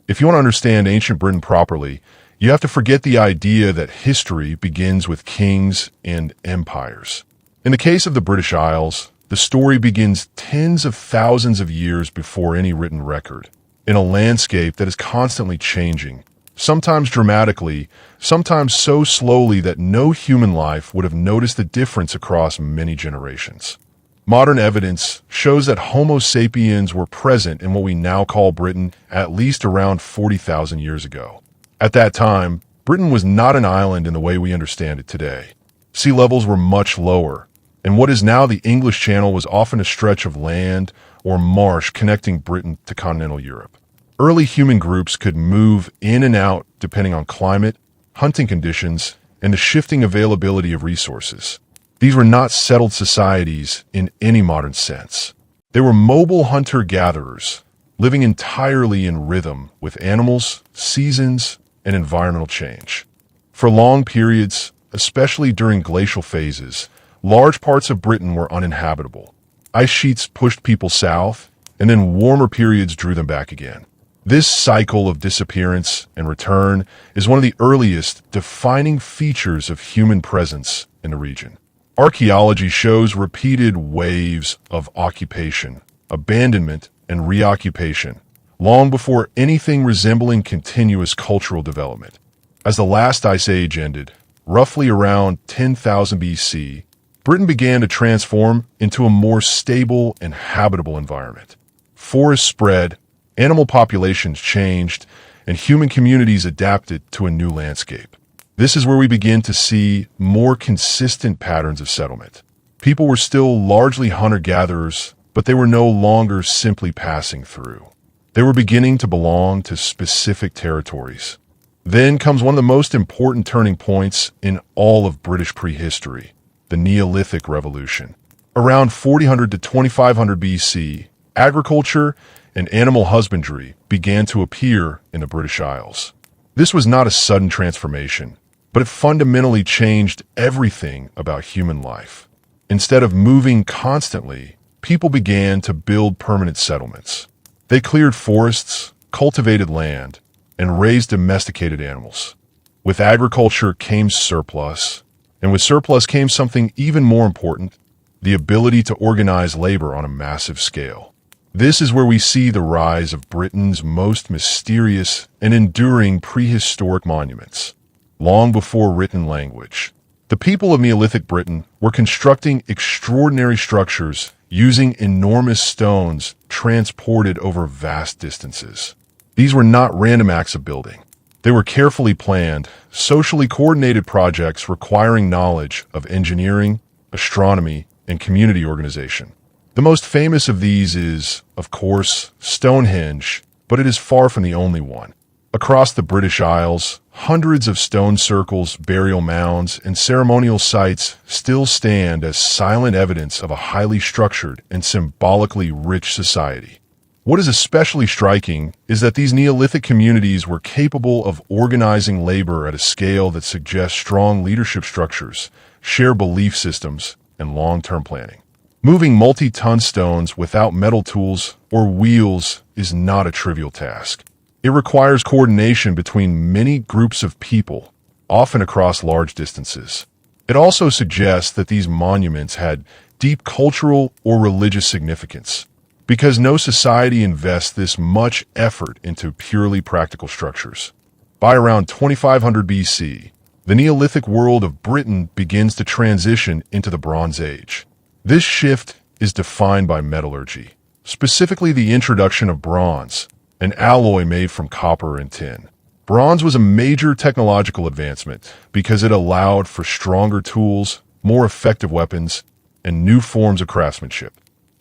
If you want to understand ancient Britain properly, you have to forget the idea that history begins with kings and empires. In the case of the British Isles, the story begins tens of thousands of years before any written record, in a landscape that is constantly changing, sometimes dramatically, sometimes so slowly that no human life would have noticed the difference across many generations. Modern evidence shows that Homo sapiens were present in what we now call Britain at least around 40,000 years ago. At that time, Britain was not an island in the way we understand it today. Sea levels were much lower, and what is now the English Channel was often a stretch of land or marsh connecting Britain to continental Europe. Early human groups could move in and out depending on climate, hunting conditions, and the shifting availability of resources. These were not settled societies in any modern sense. They were mobile hunter-gatherers, living entirely in rhythm with animals, seasons, and environmental change. For long periods, especially during glacial phases, large parts of Britain were uninhabitable. Ice sheets pushed people south, and then warmer periods drew them back again. This cycle of disappearance and return is one of the earliest defining features of human presence in the region. Archaeology shows repeated waves of occupation, abandonment, and reoccupation, long before anything resembling continuous cultural development. As the last ice age ended, roughly around 10,000 BC, Britain began to transform into a more stable and habitable environment. Forests spread, animal populations changed, and human communities adapted to a new landscape. This is where we begin to see more consistent patterns of settlement. People were still largely hunter-gatherers, but they were no longer simply passing through. They were beginning to belong to specific territories. Then comes one of the most important turning points in all of British prehistory, the Neolithic Revolution. Around 400 to 2500 BC, agriculture and animal husbandry began to appear in the British Isles. This was not a sudden transformation, but it fundamentally changed everything about human life. Instead of moving constantly, people began to build permanent settlements. They cleared forests, cultivated land, and raised domesticated animals. With agriculture came surplus, and with surplus came something even more important, the ability to organize labor on a massive scale. This is where we see the rise of Britain's most mysterious and enduring prehistoric monuments. Long before written language, the people of Neolithic Britain were constructing extraordinary structures using enormous stones transported over vast distances. These were not random acts of building. They were carefully planned, socially coordinated projects requiring knowledge of engineering, astronomy, and community organization. The most famous of these is, of course, Stonehenge, but it is far from the only one. Across the British Isles, hundreds of stone circles, burial mounds, and ceremonial sites still stand as silent evidence of a highly structured and symbolically rich society. What is especially striking is that these Neolithic communities were capable of organizing labor at a scale that suggests strong leadership structures, shared belief systems, and long-term planning. Moving multi-ton stones without metal tools or wheels is not a trivial task. It requires coordination between many groups of people, often across large distances. It also suggests that these monuments had deep cultural or religious significance, because no society invests this much effort into purely practical structures. By around 2500 BC, the Neolithic world of Britain begins to transition into the Bronze Age. This shift is defined by metallurgy, specifically the introduction of bronze, an alloy made from copper and tin. Bronze was a major technological advancement because it allowed for stronger tools, more effective weapons, and new forms of craftsmanship.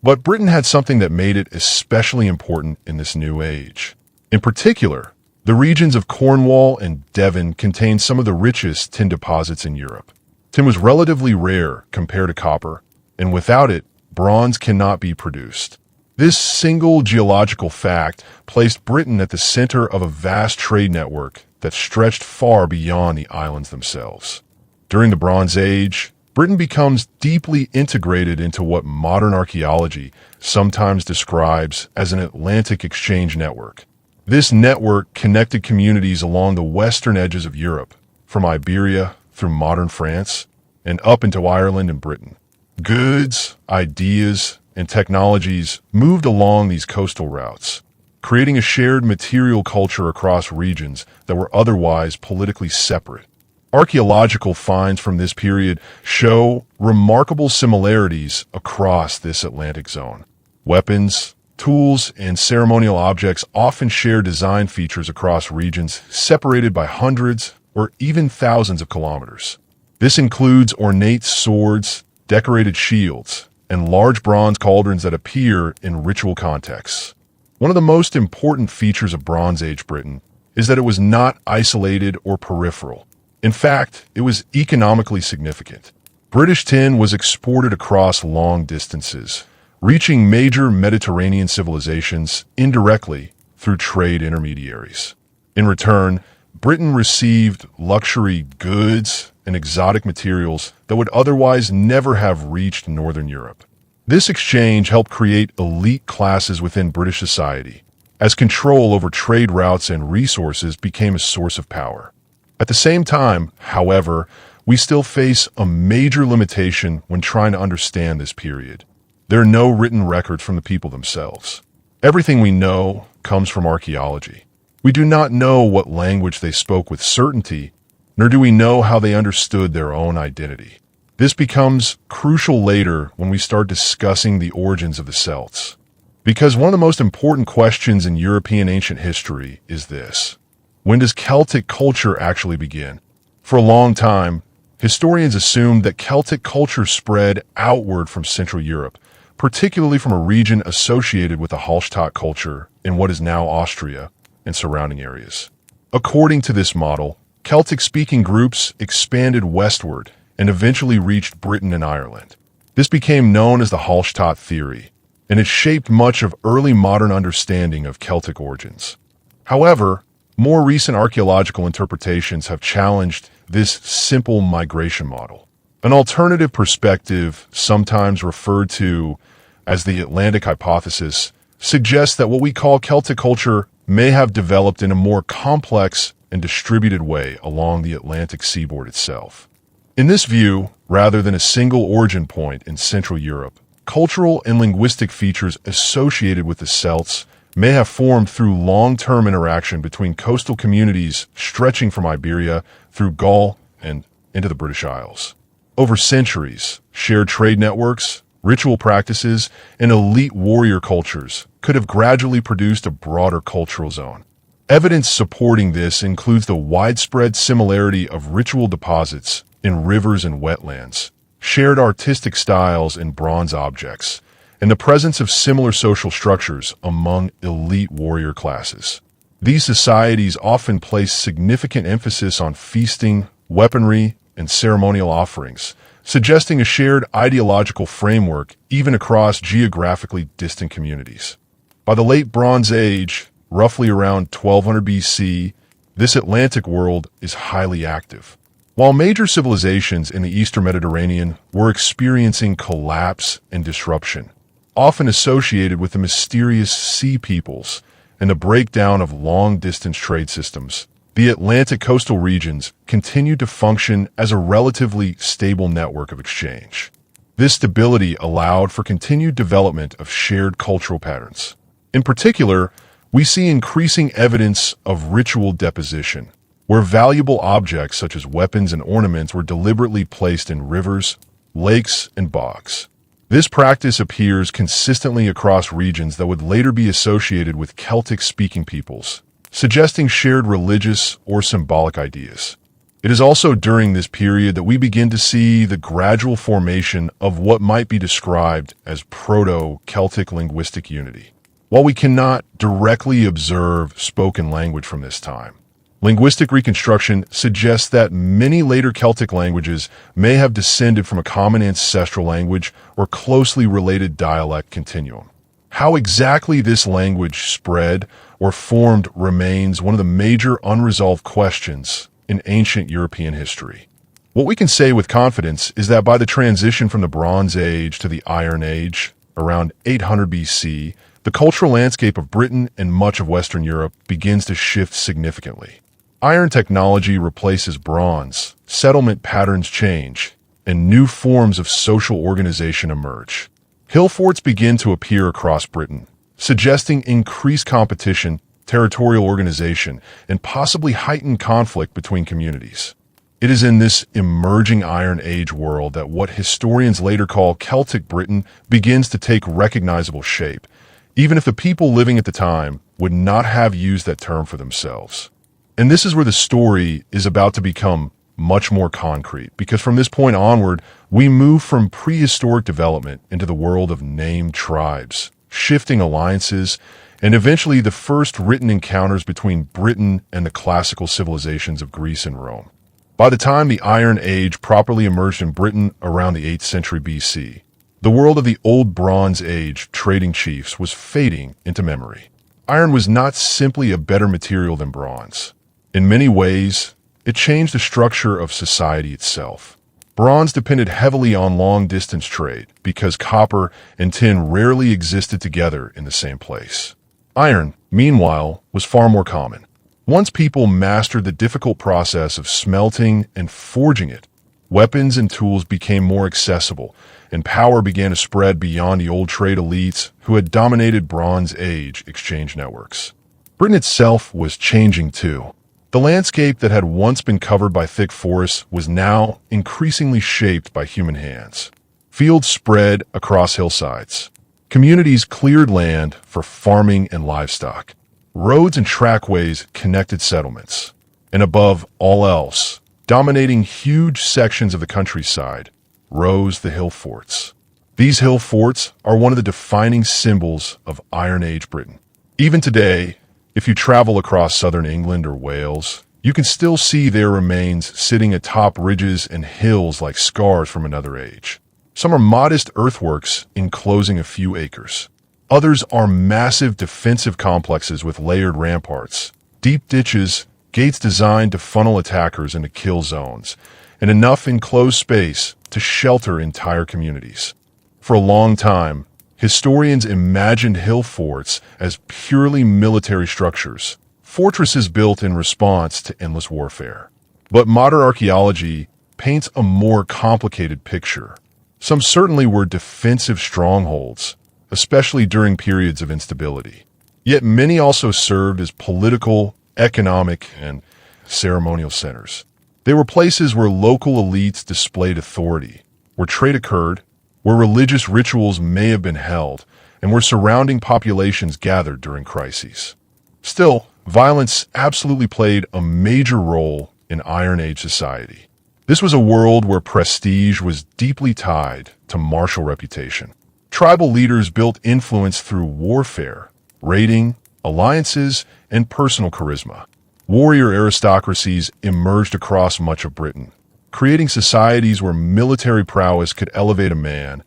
But Britain had something that made it especially important in this new age. In particular, the regions of Cornwall and Devon contained some of the richest tin deposits in Europe. Tin was relatively rare compared to copper, and without it, bronze cannot be produced. This single geological fact placed Britain at the center of a vast trade network that stretched far beyond the islands themselves. During the Bronze Age, Britain becomes deeply integrated into what modern archaeology sometimes describes as an Atlantic exchange network. This network connected communities along the western edges of Europe, from Iberia through modern France and up into Ireland and Britain. Goods, ideas, and technologies moved along these coastal routes, creating a shared material culture across regions that were otherwise politically separate. Archaeological finds from this period show remarkable similarities across this Atlantic zone. Weapons, tools, and ceremonial objects often share design features across regions separated by hundreds or even thousands of kilometers. This includes ornate swords, decorated shields, and large bronze cauldrons that appear in ritual contexts. One of the most important features of Bronze Age Britain is that it was not isolated or peripheral. In fact, it was economically significant. British tin was exported across long distances, reaching major Mediterranean civilizations indirectly through trade intermediaries. In return, Britain received luxury goods and exotic materials that would otherwise never have reached Northern Europe. This exchange helped create elite classes within British society, as control over trade routes and resources became a source of power. At the same time, however, we still face a major limitation when trying to understand this period. There are no written records from the people themselves. Everything we know comes from archaeology. We do not know what language they spoke with certainty, nor do we know how they understood their own identity. This becomes crucial later when we start discussing the origins of the Celts. Because one of the most important questions in European ancient history is this: when does Celtic culture actually begin? For a long time, historians assumed that Celtic culture spread outward from Central Europe, particularly from a region associated with the Hallstatt culture in what is now Austria and surrounding areas. According to this model, Celtic-speaking groups expanded westward and eventually reached Britain and Ireland. This became known as the Hallstatt theory, and it shaped much of early modern understanding of Celtic origins. However, more recent archaeological interpretations have challenged this simple migration model. An alternative perspective, sometimes referred to as the Atlantic hypothesis, suggests that what we call Celtic culture may have developed in a more complex and distributed way along the Atlantic seaboard itself. In this view, rather than a single origin point in Central Europe, cultural and linguistic features associated with the Celts may have formed through long-term interaction between coastal communities stretching from Iberia through Gaul and into the British Isles. Over centuries, shared trade networks, ritual practices, and elite warrior cultures could have gradually produced a broader cultural zone. Evidence supporting this includes the widespread similarity of ritual deposits in rivers and wetlands, shared artistic styles in bronze objects, and the presence of similar social structures among elite warrior classes. These societies often place significant emphasis on feasting, weaponry, and ceremonial offerings, suggesting a shared ideological framework even across geographically distant communities. By the late Bronze Age, roughly around 1200 BC, this Atlantic world is highly active. While major civilizations in the Eastern Mediterranean were experiencing collapse and disruption, often associated with the mysterious sea peoples and the breakdown of long-distance trade systems, the Atlantic coastal regions continued to function as a relatively stable network of exchange. This stability allowed for continued development of shared cultural patterns. In particular, we see increasing evidence of ritual deposition, where valuable objects such as weapons and ornaments were deliberately placed in rivers, lakes, and bogs. This practice appears consistently across regions that would later be associated with Celtic-speaking peoples, suggesting shared religious or symbolic ideas. It is also during this period that we begin to see the gradual formation of what might be described as Proto-Celtic linguistic unity. While we cannot directly observe spoken language from this time, linguistic reconstruction suggests that many later Celtic languages may have descended from a common ancestral language or closely related dialect continuum. How exactly this language spread or formed remains one of the major unresolved questions in ancient European history. What we can say with confidence is that by the transition from the Bronze Age to the Iron Age, around 800 BC, the cultural landscape of Britain and much of Western Europe begins to shift significantly. Iron technology replaces bronze, settlement patterns change, and new forms of social organization emerge. Hill forts begin to appear across Britain, suggesting increased competition, territorial organization, and possibly heightened conflict between communities. It is in this emerging Iron Age world that what historians later call Celtic Britain begins to take recognizable shape, even if the people living at the time would not have used that term for themselves. And this is where the story is about to become much more concrete, because from this point onward, we move from prehistoric development into the world of named tribes, shifting alliances, and eventually the first written encounters between Britain and the classical civilizations of Greece and Rome. By the time the Iron Age properly emerged in Britain around the 8th century BC, the world of the Old Bronze Age trading chiefs was fading into memory. Iron was not simply a better material than bronze. In many ways, it changed the structure of society itself. Bronze depended heavily on long-distance trade because copper and tin rarely existed together in the same place. Iron, meanwhile, was far more common. Once people mastered the difficult process of smelting and forging it, weapons and tools became more accessible, and power began to spread beyond the old trade elites who had dominated Bronze Age exchange networks. Britain itself was changing too. The landscape that had once been covered by thick forests was now increasingly shaped by human hands. Fields spread across hillsides. Communities cleared land for farming and livestock. Roads and trackways connected settlements. And above all else, dominating huge sections of the countryside, rose the hill forts. These hill forts are one of the defining symbols of Iron Age Britain. Even today, if you travel across southern England or Wales, you can still see their remains sitting atop ridges and hills like scars from another age. Some are modest earthworks enclosing a few acres. Others are massive defensive complexes with layered ramparts, deep ditches, gates designed to funnel attackers into kill zones, and enough enclosed space to shelter entire communities. For a long time, historians imagined hill forts as purely military structures, fortresses built in response to endless warfare. But modern archaeology paints a more complicated picture. Some certainly were defensive strongholds, especially during periods of instability. Yet many also served as political, economic, and ceremonial centers. They were places where local elites displayed authority, where trade occurred, where religious rituals may have been held, and where surrounding populations gathered during crises. Still, violence absolutely played a major role in Iron Age society. This was a world where prestige was deeply tied to martial reputation. Tribal leaders built influence through warfare, raiding, alliances, and personal charisma. Warrior aristocracies emerged across much of Britain, creating societies where military prowess could elevate a man,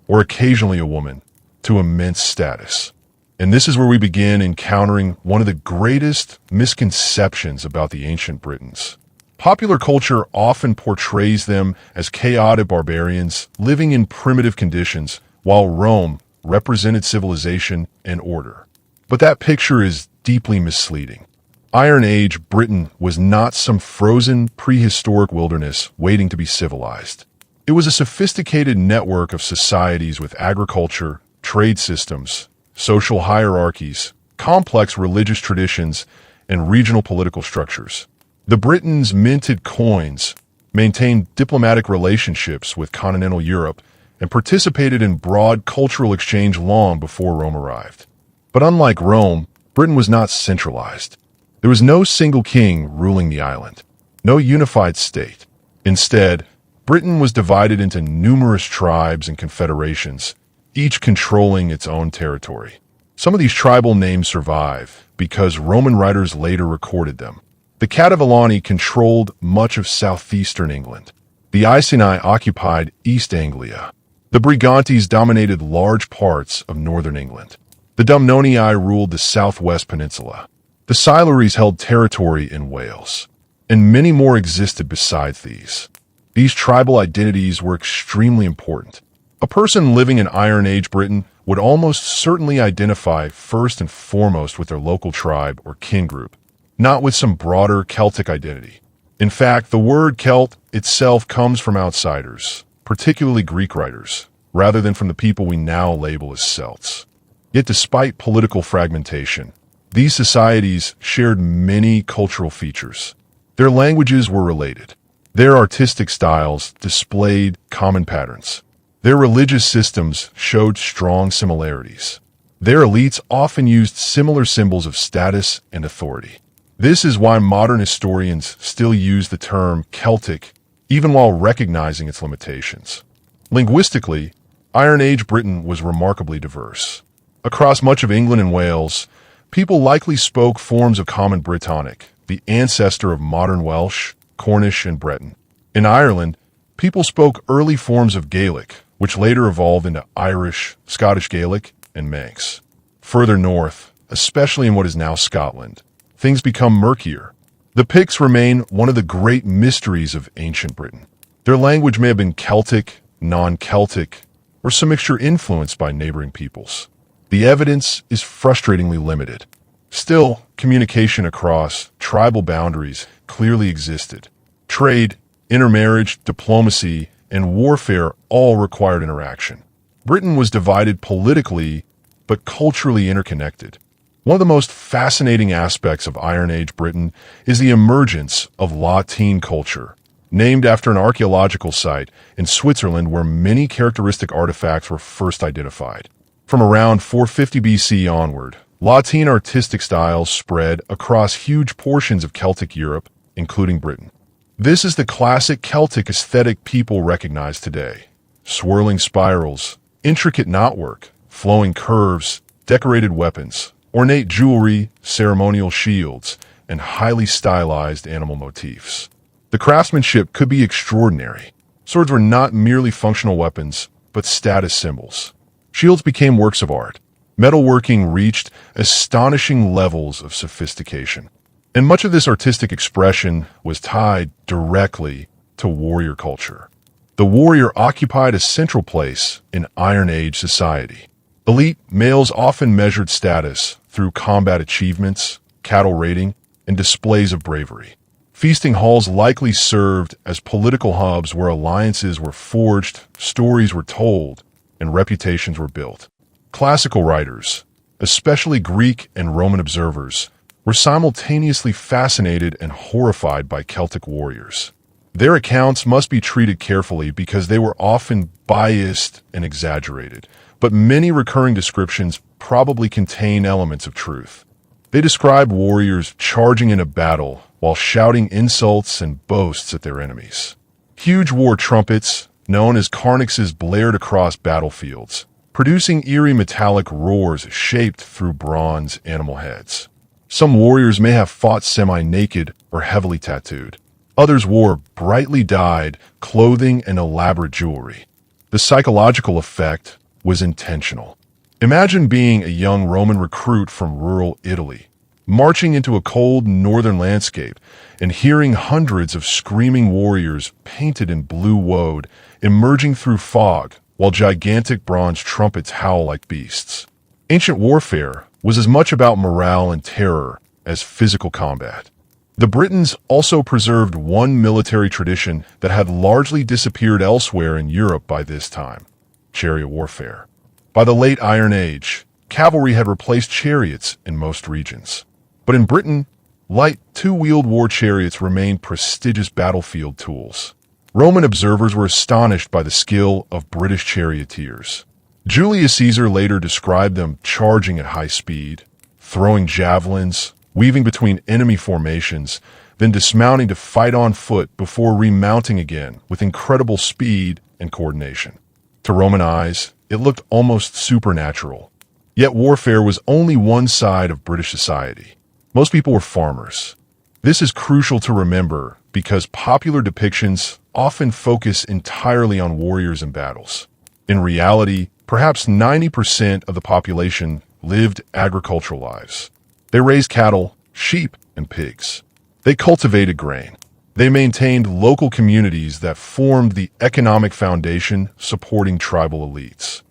or occasionally a woman, to immense status. And this is where we begin encountering one of the greatest misconceptions about the ancient Britons. Popular culture often portrays them as chaotic barbarians living in primitive conditions, while Rome represented civilization and order. But that picture is deeply misleading. Iron Age Britain was not some frozen prehistoric wilderness waiting to be civilized. It was a sophisticated network of societies with agriculture, trade systems, social hierarchies, complex religious traditions, and regional political structures. The Britons minted coins, maintained diplomatic relationships with continental Europe, and participated in broad cultural exchange long before Rome arrived. But unlike Rome, Britain was not centralized. There was no single king ruling the island, no unified state. Instead, Britain was divided into numerous tribes and confederations, each controlling its own territory. Some of these tribal names survive because Roman writers later recorded them. The Cativalani controlled much of southeastern England. The Iceni occupied East Anglia. The Brigantes dominated large parts of northern England. The Dumnonii ruled the southwest peninsula. The Silures held territory in Wales. And many more existed besides these. These tribal identities were extremely important. A person living in Iron Age Britain would almost certainly identify first and foremost with their local tribe or kin group, not with some broader Celtic identity. In fact, the word Celt itself comes from outsiders, particularly Greek writers, rather than from the people we now label as Celts. Yet despite political fragmentation, these societies shared many cultural features. Their languages were related. Their artistic styles displayed common patterns. Their religious systems showed strong similarities. Their elites often used similar symbols of status and authority. This is why modern historians still use the term Celtic, even while recognizing its limitations. Linguistically, Iron Age Britain was remarkably diverse. Across much of England and Wales, people likely spoke forms of Common Brittonic, the ancestor of modern Welsh, Cornish, and Breton. In Ireland, people spoke early forms of Gaelic, which later evolved into Irish, Scottish Gaelic, and Manx. Further north, especially in what is now Scotland, things become murkier. The Picts remain one of the great mysteries of ancient Britain. Their language may have been Celtic, non-Celtic, or some mixture influenced by neighboring peoples. The evidence is frustratingly limited. Still, communication across tribal boundaries clearly existed. Trade, intermarriage, diplomacy, and warfare all required interaction. Britain was divided politically, but culturally interconnected. One of the most fascinating aspects of Iron Age Britain is the emergence of Latine culture, named after an archaeological site in Switzerland where many characteristic artifacts were first identified. From around 450 BC onward, Latine artistic styles spread across huge portions of Celtic Europe, including Britain. This is the classic Celtic aesthetic people recognize today. Swirling spirals, intricate knotwork, flowing curves, decorated weapons, ornate jewelry, ceremonial shields, and highly stylized animal motifs. The craftsmanship could be extraordinary. Swords were not merely functional weapons, but status symbols. Shields became works of art. Metalworking reached astonishing levels of sophistication. And much of this artistic expression was tied directly to warrior culture. The warrior occupied a central place in Iron Age society. Elite males often measured status through combat achievements, cattle raiding, and displays of bravery. Feasting halls likely served as political hubs where alliances were forged, stories were told, and reputations were built. Classical writers, especially Greek and Roman observers, were simultaneously fascinated and horrified by Celtic warriors. Their accounts must be treated carefully because they were often biased and exaggerated, but many recurring descriptions probably contain elements of truth. They describe warriors charging into battle while shouting insults and boasts at their enemies. Huge war trumpets, known as carnixes, blared across battlefields, producing eerie metallic roars shaped through bronze animal heads. Some warriors may have fought semi-naked or heavily tattooed. Others wore brightly dyed clothing and elaborate jewelry. The psychological effect was intentional. Imagine being a young Roman recruit from rural Italy, marching into a cold northern landscape and hearing hundreds of screaming warriors painted in blue woad emerging through fog while gigantic bronze trumpets howl like beasts. Ancient warfare was as much about morale and terror as physical combat. The Britons also preserved one military tradition that had largely disappeared elsewhere in Europe by this time: chariot warfare. By the late Iron Age, cavalry had replaced chariots in most regions. But in Britain, light two-wheeled war chariots remained prestigious battlefield tools. Roman observers were astonished by the skill of British charioteers. Julius Caesar later described them charging at high speed, throwing javelins, weaving between enemy formations, then dismounting to fight on foot before remounting again with incredible speed and coordination. To Roman eyes, it looked almost supernatural. Yet warfare was only one side of British society. Most people were farmers. This is crucial to remember because popular depictions often focus entirely on warriors and battles. In reality, perhaps 90% of the population lived agricultural lives. They raised cattle, sheep, and pigs. They cultivated grain. They maintained local communities that formed the economic foundation supporting tribal elites.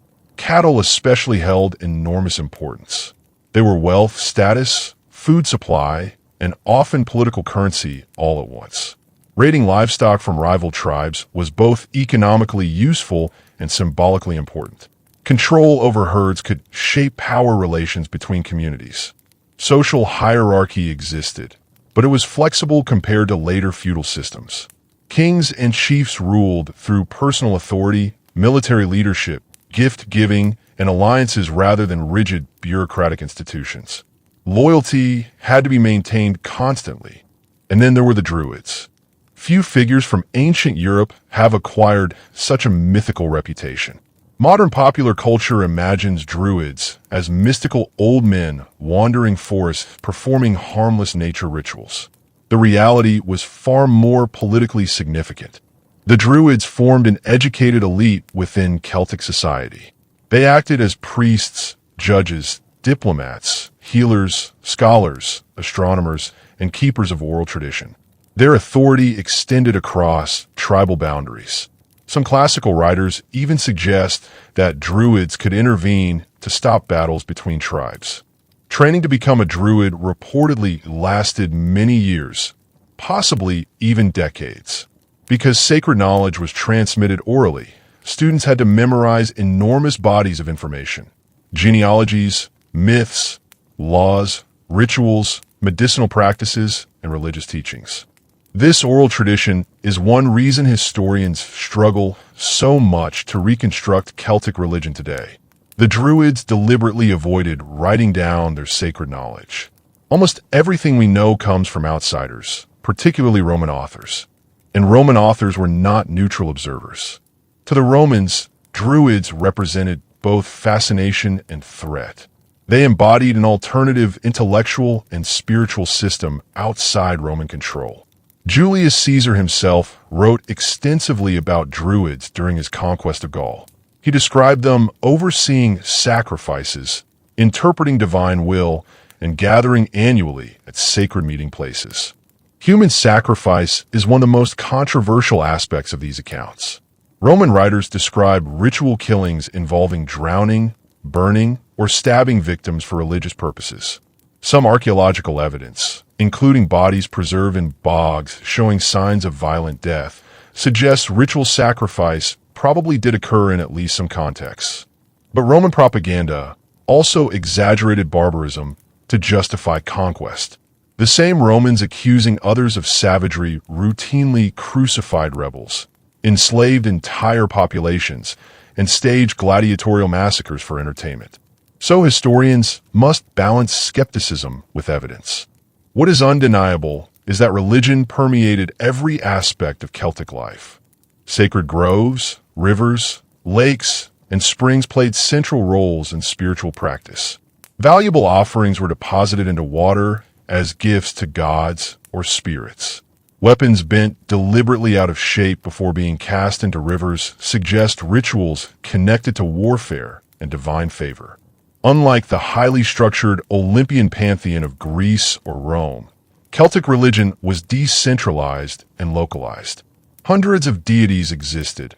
Cattle especially held enormous importance. They were wealth, status, food supply, and often political currency all at once. Raiding livestock from rival tribes was both economically useful and symbolically important. Control over herds could shape power relations between communities. Social hierarchy existed, but it was flexible compared to later feudal systems. Kings and chiefs ruled through personal authority, military leadership, gift-giving, and alliances rather than rigid bureaucratic institutions. Loyalty had to be maintained constantly. And then there were the Druids. Few figures from ancient Europe have acquired such a mythical reputation. Modern popular culture imagines Druids as mystical old men wandering forests performing harmless nature rituals. The reality was far more politically significant. The Druids formed an educated elite within Celtic society. They acted as priests, judges, diplomats, healers, scholars, astronomers, and keepers of oral tradition. Their authority extended across tribal boundaries. Some classical writers even suggest that Druids could intervene to stop battles between tribes. Training to become a Druid reportedly lasted many years, possibly even decades. Because sacred knowledge was transmitted orally, students had to memorize enormous bodies of information. Genealogies, myths, laws, rituals, medicinal practices, and religious teachings. This oral tradition is one reason historians struggle so much to reconstruct Celtic religion today. The Druids deliberately avoided writing down their sacred knowledge. Almost everything we know comes from outsiders, particularly Roman authors. And Roman authors were not neutral observers. To the Romans, Druids represented both fascination and threat. They embodied an alternative intellectual and spiritual system outside Roman control. Julius Caesar himself wrote extensively about Druids during his conquest of Gaul. He described them overseeing sacrifices, interpreting divine will, and gathering annually at sacred meeting places. Human sacrifice is one of the most controversial aspects of these accounts. Roman writers describe ritual killings involving drowning, burning, or stabbing victims for religious purposes. Some archaeological evidence, including bodies preserved in bogs showing signs of violent death, suggests ritual sacrifice probably did occur in at least some contexts. But Roman propaganda also exaggerated barbarism to justify conquest. The same Romans accusing others of savagery routinely crucified rebels, enslaved entire populations, and staged gladiatorial massacres for entertainment. So historians must balance skepticism with evidence. What is undeniable is that religion permeated every aspect of Celtic life. Sacred groves, rivers, lakes, and springs played central roles in spiritual practice. Valuable offerings were deposited into water as gifts to gods or spirits. Weapons bent deliberately out of shape before being cast into rivers suggest rituals connected to warfare and divine favor. Unlike the highly structured Olympian pantheon of Greece or Rome, Celtic religion was decentralized and localized. Hundreds of deities existed,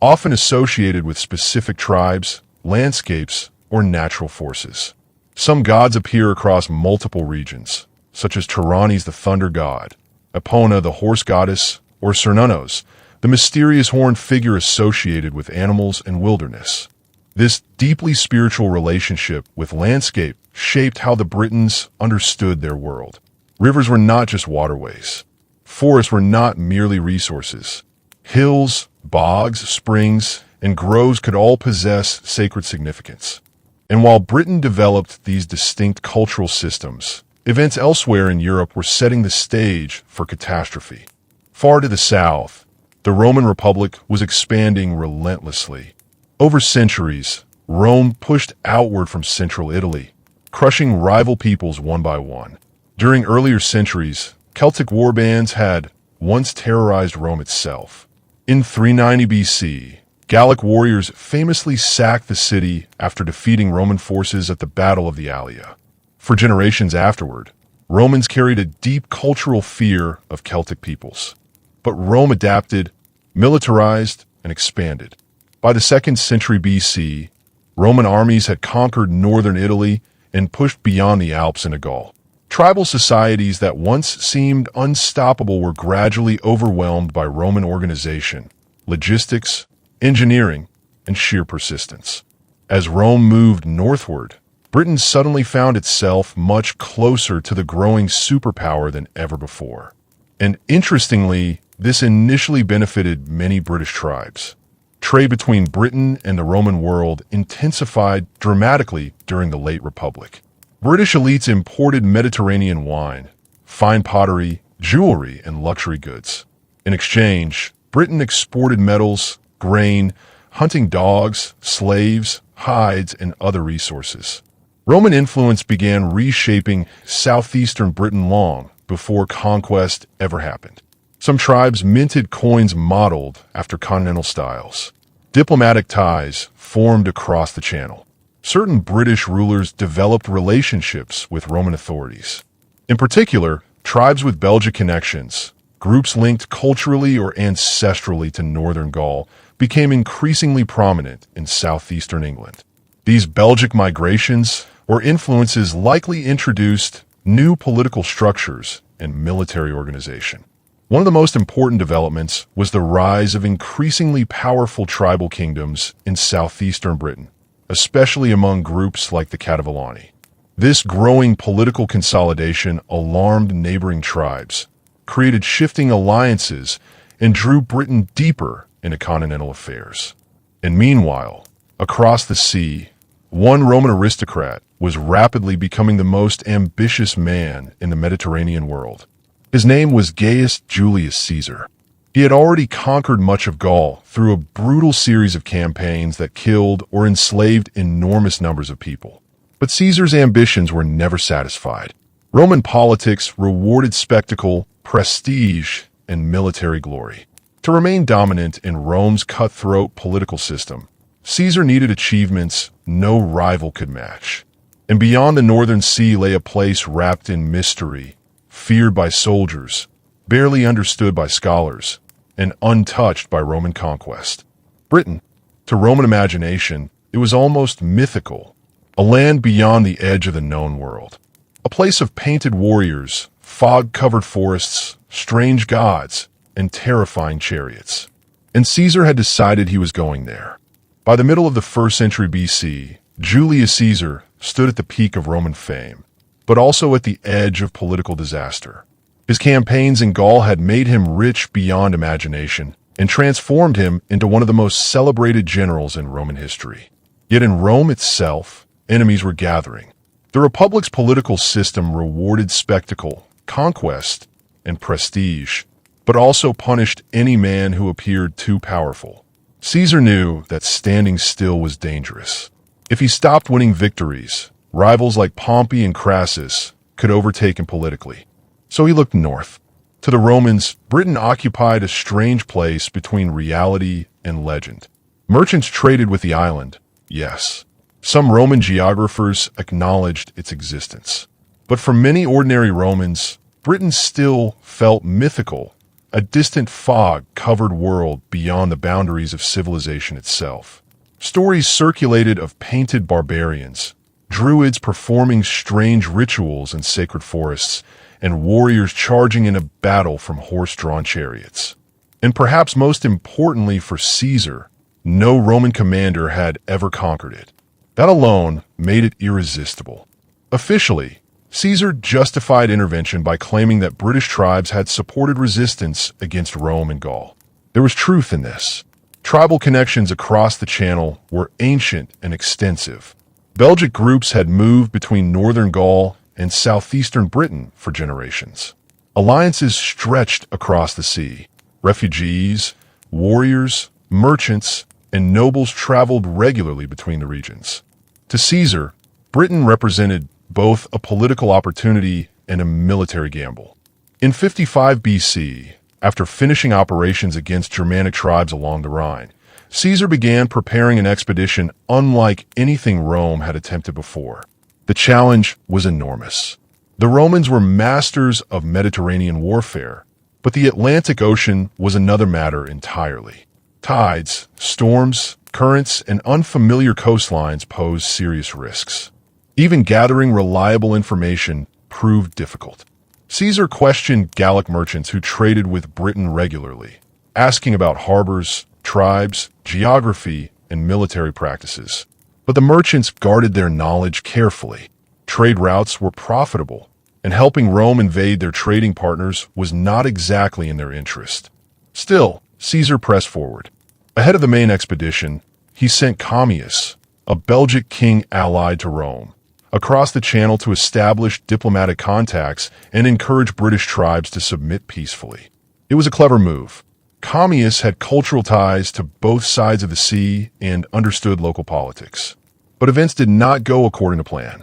often associated with specific tribes, landscapes, or natural forces. Some gods appear across multiple regions, such as Tyrannes the thunder god, Epona the horse goddess, or Cernunnos, the mysterious horned figure associated with animals and wilderness. This deeply spiritual relationship with landscape shaped how the Britons understood their world. Rivers were not just waterways. Forests were not merely resources. Hills, bogs, springs, and groves could all possess sacred significance. And while Britain developed these distinct cultural systems, events elsewhere in Europe were setting the stage for catastrophe. Far to the south, the Roman Republic was expanding relentlessly. Over centuries, Rome pushed outward from central Italy, crushing rival peoples one by one. During earlier centuries, Celtic warbands had once terrorized Rome itself. In 390 BC, Gallic warriors famously sacked the city after defeating Roman forces at the Battle of the Allia. For generations afterward, Romans carried a deep cultural fear of Celtic peoples. But Rome adapted, militarized, and expanded. By the 2nd century BC, Roman armies had conquered northern Italy and pushed beyond the Alps into Gaul. Tribal societies that once seemed unstoppable were gradually overwhelmed by Roman organization, logistics, engineering, and sheer persistence. As Rome moved northward, Britain suddenly found itself much closer to the growing superpower than ever before. And interestingly, this initially benefited many British tribes. Trade between Britain and the Roman world intensified dramatically during the late Republic. British elites imported Mediterranean wine, fine pottery, jewelry, and luxury goods. In exchange, Britain exported metals, grain, hunting dogs, slaves, hides, and other resources. Roman influence began reshaping southeastern Britain long before conquest ever happened. Some tribes minted coins modeled after continental styles. Diplomatic ties formed across the Channel. Certain British rulers developed relationships with Roman authorities. In particular, tribes with Belgic connections, groups linked culturally or ancestrally to northern Gaul, became increasingly prominent in southeastern England. These Belgic migrations or influences likely introduced new political structures and military organization. One of the most important developments was the rise of increasingly powerful tribal kingdoms in southeastern Britain, especially among groups like the Cativalani. This growing political consolidation alarmed neighboring tribes, created shifting alliances, and drew Britain deeper into continental affairs. And meanwhile, across the sea, one Roman aristocrat was rapidly becoming the most ambitious man in the Mediterranean world. His name was Gaius Julius Caesar. He had already conquered much of Gaul through a brutal series of campaigns that killed or enslaved enormous numbers of people. But Caesar's ambitions were never satisfied. Roman politics rewarded spectacle, prestige, and military glory. To remain dominant in Rome's cutthroat political system, Caesar needed achievements no rival could match. And beyond the northern sea lay a place wrapped in mystery, feared by soldiers, barely understood by scholars, and untouched by Roman conquest. Britain, to Roman imagination, it was almost mythical, a land beyond the edge of the known world. A place of painted warriors, fog-covered forests, strange gods, and terrifying chariots. And Caesar had decided he was going there. By the middle of the 1st century BC, Julius Caesar stood at the peak of Roman fame, but also at the edge of political disaster. His campaigns in Gaul had made him rich beyond imagination and transformed him into one of the most celebrated generals in Roman history. Yet in Rome itself, enemies were gathering. The Republic's political system rewarded spectacle, conquest, and prestige, but also punished any man who appeared too powerful. Caesar knew that standing still was dangerous. If he stopped winning victories, rivals like Pompey and Crassus could overtake him politically. So he looked north. To the Romans, Britain occupied a strange place between reality and legend. Merchants traded with the island, yes. Some Roman geographers acknowledged its existence. But for many ordinary Romans, Britain still felt mythical, a distant fog-covered world beyond the boundaries of civilization itself. Stories circulated of painted barbarians, Druids performing strange rituals in sacred forests, and warriors charging in a battle from horse-drawn chariots. And perhaps most importantly for Caesar, no Roman commander had ever conquered it. That alone made it irresistible. Officially, Caesar justified intervention by claiming that British tribes had supported resistance against Rome and Gaul. There was truth in this. Tribal connections across the Channel were ancient and extensive. Belgic groups had moved between northern Gaul and southeastern Britain for generations. Alliances stretched across the sea. Refugees, warriors, merchants, and nobles traveled regularly between the regions. To Caesar, Britain represented both a political opportunity and a military gamble. In 55 BC, after finishing operations against Germanic tribes along the Rhine, Caesar began preparing an expedition unlike anything Rome had attempted before. The challenge was enormous. The Romans were masters of Mediterranean warfare, but the Atlantic Ocean was another matter entirely. Tides, storms, currents, and unfamiliar coastlines posed serious risks. Even gathering reliable information proved difficult. Caesar questioned Gallic merchants who traded with Britain regularly, asking about harbors, tribes, geography, and military practices. But the merchants guarded their knowledge carefully. Trade routes were profitable, and helping Rome invade their trading partners was not exactly in their interest. Still, Caesar pressed forward. Ahead of the main expedition, he sent Commius, a Belgic king allied to Rome, across the channel to establish diplomatic contacts and encourage British tribes to submit peacefully. It was a clever move. Commius had cultural ties to both sides of the sea and understood local politics. But events did not go according to plan.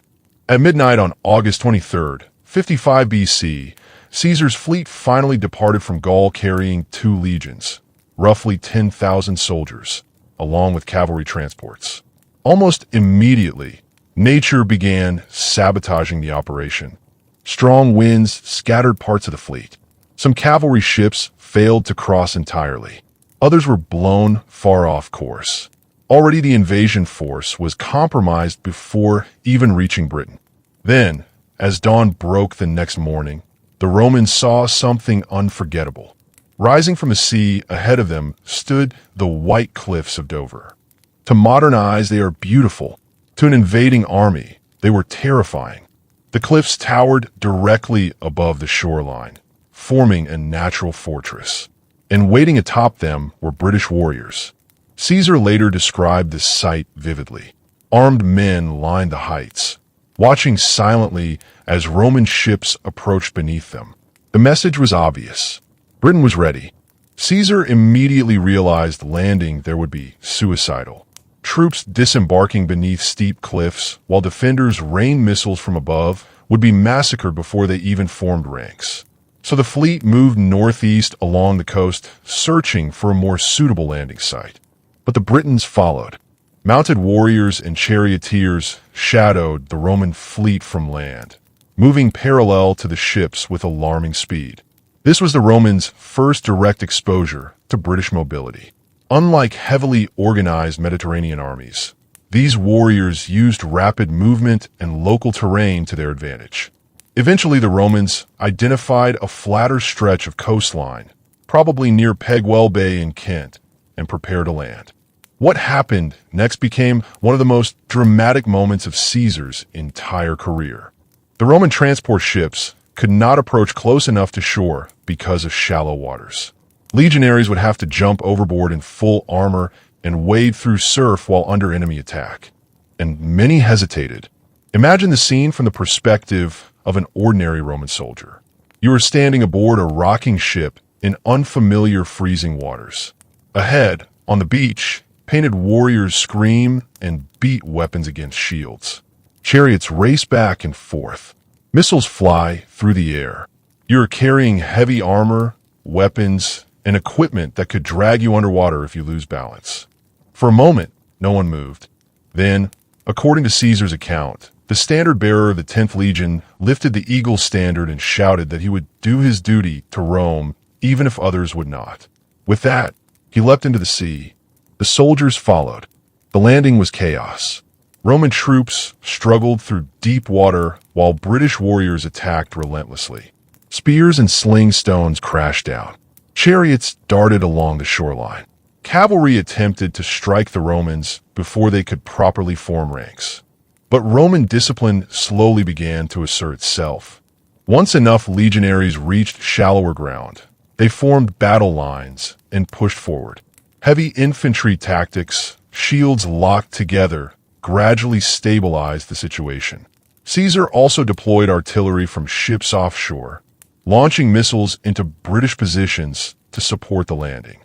At midnight on August 23rd, 55 BC, Caesar's fleet finally departed from Gaul carrying 2 legions, roughly 10,000 soldiers, along with cavalry transports. Almost immediately, nature began sabotaging the operation. Strong winds scattered parts of the fleet. Some cavalry ships failed to cross entirely. Others were blown far off course. Already the invasion force was compromised before even reaching Britain. Then, as dawn broke the next morning, the Romans saw something unforgettable. Rising from the sea ahead of them stood the white cliffs of Dover. To modern eyes, they are beautiful. To an invading army, they were terrifying. The cliffs towered directly above the shoreline, forming a natural fortress. And waiting atop them were British warriors. Caesar later described this sight vividly. Armed men lined the heights, watching silently as Roman ships approached beneath them. The message was obvious. Britain was ready. Caesar immediately realized landing there would be suicidal. Troops disembarking beneath steep cliffs, while defenders rained missiles from above, would be massacred before they even formed ranks. So the fleet moved northeast along the coast, searching for a more suitable landing site. But the Britons followed. Mounted warriors and charioteers shadowed the Roman fleet from land, moving parallel to the ships with alarming speed. This was the Romans' first direct exposure to British mobility. Unlike heavily organized Mediterranean armies, these warriors used rapid movement and local terrain to their advantage. Eventually, the Romans identified a flatter stretch of coastline, probably near Pegwell Bay in Kent, and prepared to land. What happened next became one of the most dramatic moments of Caesar's entire career. The Roman transport ships could not approach close enough to shore because of shallow waters. Legionaries would have to jump overboard in full armor and wade through surf while under enemy attack. And many hesitated. Imagine the scene from the perspective of an ordinary Roman soldier. You are standing aboard a rocking ship in unfamiliar freezing waters. Ahead, on the beach, painted warriors scream and beat weapons against shields. Chariots race back and forth. Missiles fly through the air. You are carrying heavy armor, weapons, and equipment that could drag you underwater if you lose balance. For a moment, no one moved. Then, according to Caesar's account, the standard-bearer of the 10th Legion lifted the eagle standard and shouted that he would do his duty to Rome even if others would not. With that, he leapt into the sea. The soldiers followed. The landing was chaos. Roman troops struggled through deep water while British warriors attacked relentlessly. Spears and sling stones crashed down. Chariots darted along the shoreline. Cavalry attempted to strike the Romans before they could properly form ranks. But Roman discipline slowly began to assert itself. Once enough legionaries reached shallower ground, they formed battle lines and pushed forward. Heavy infantry tactics, shields locked together, gradually stabilized the situation. Caesar also deployed artillery from ships offshore, launching missiles into British positions to support the landing.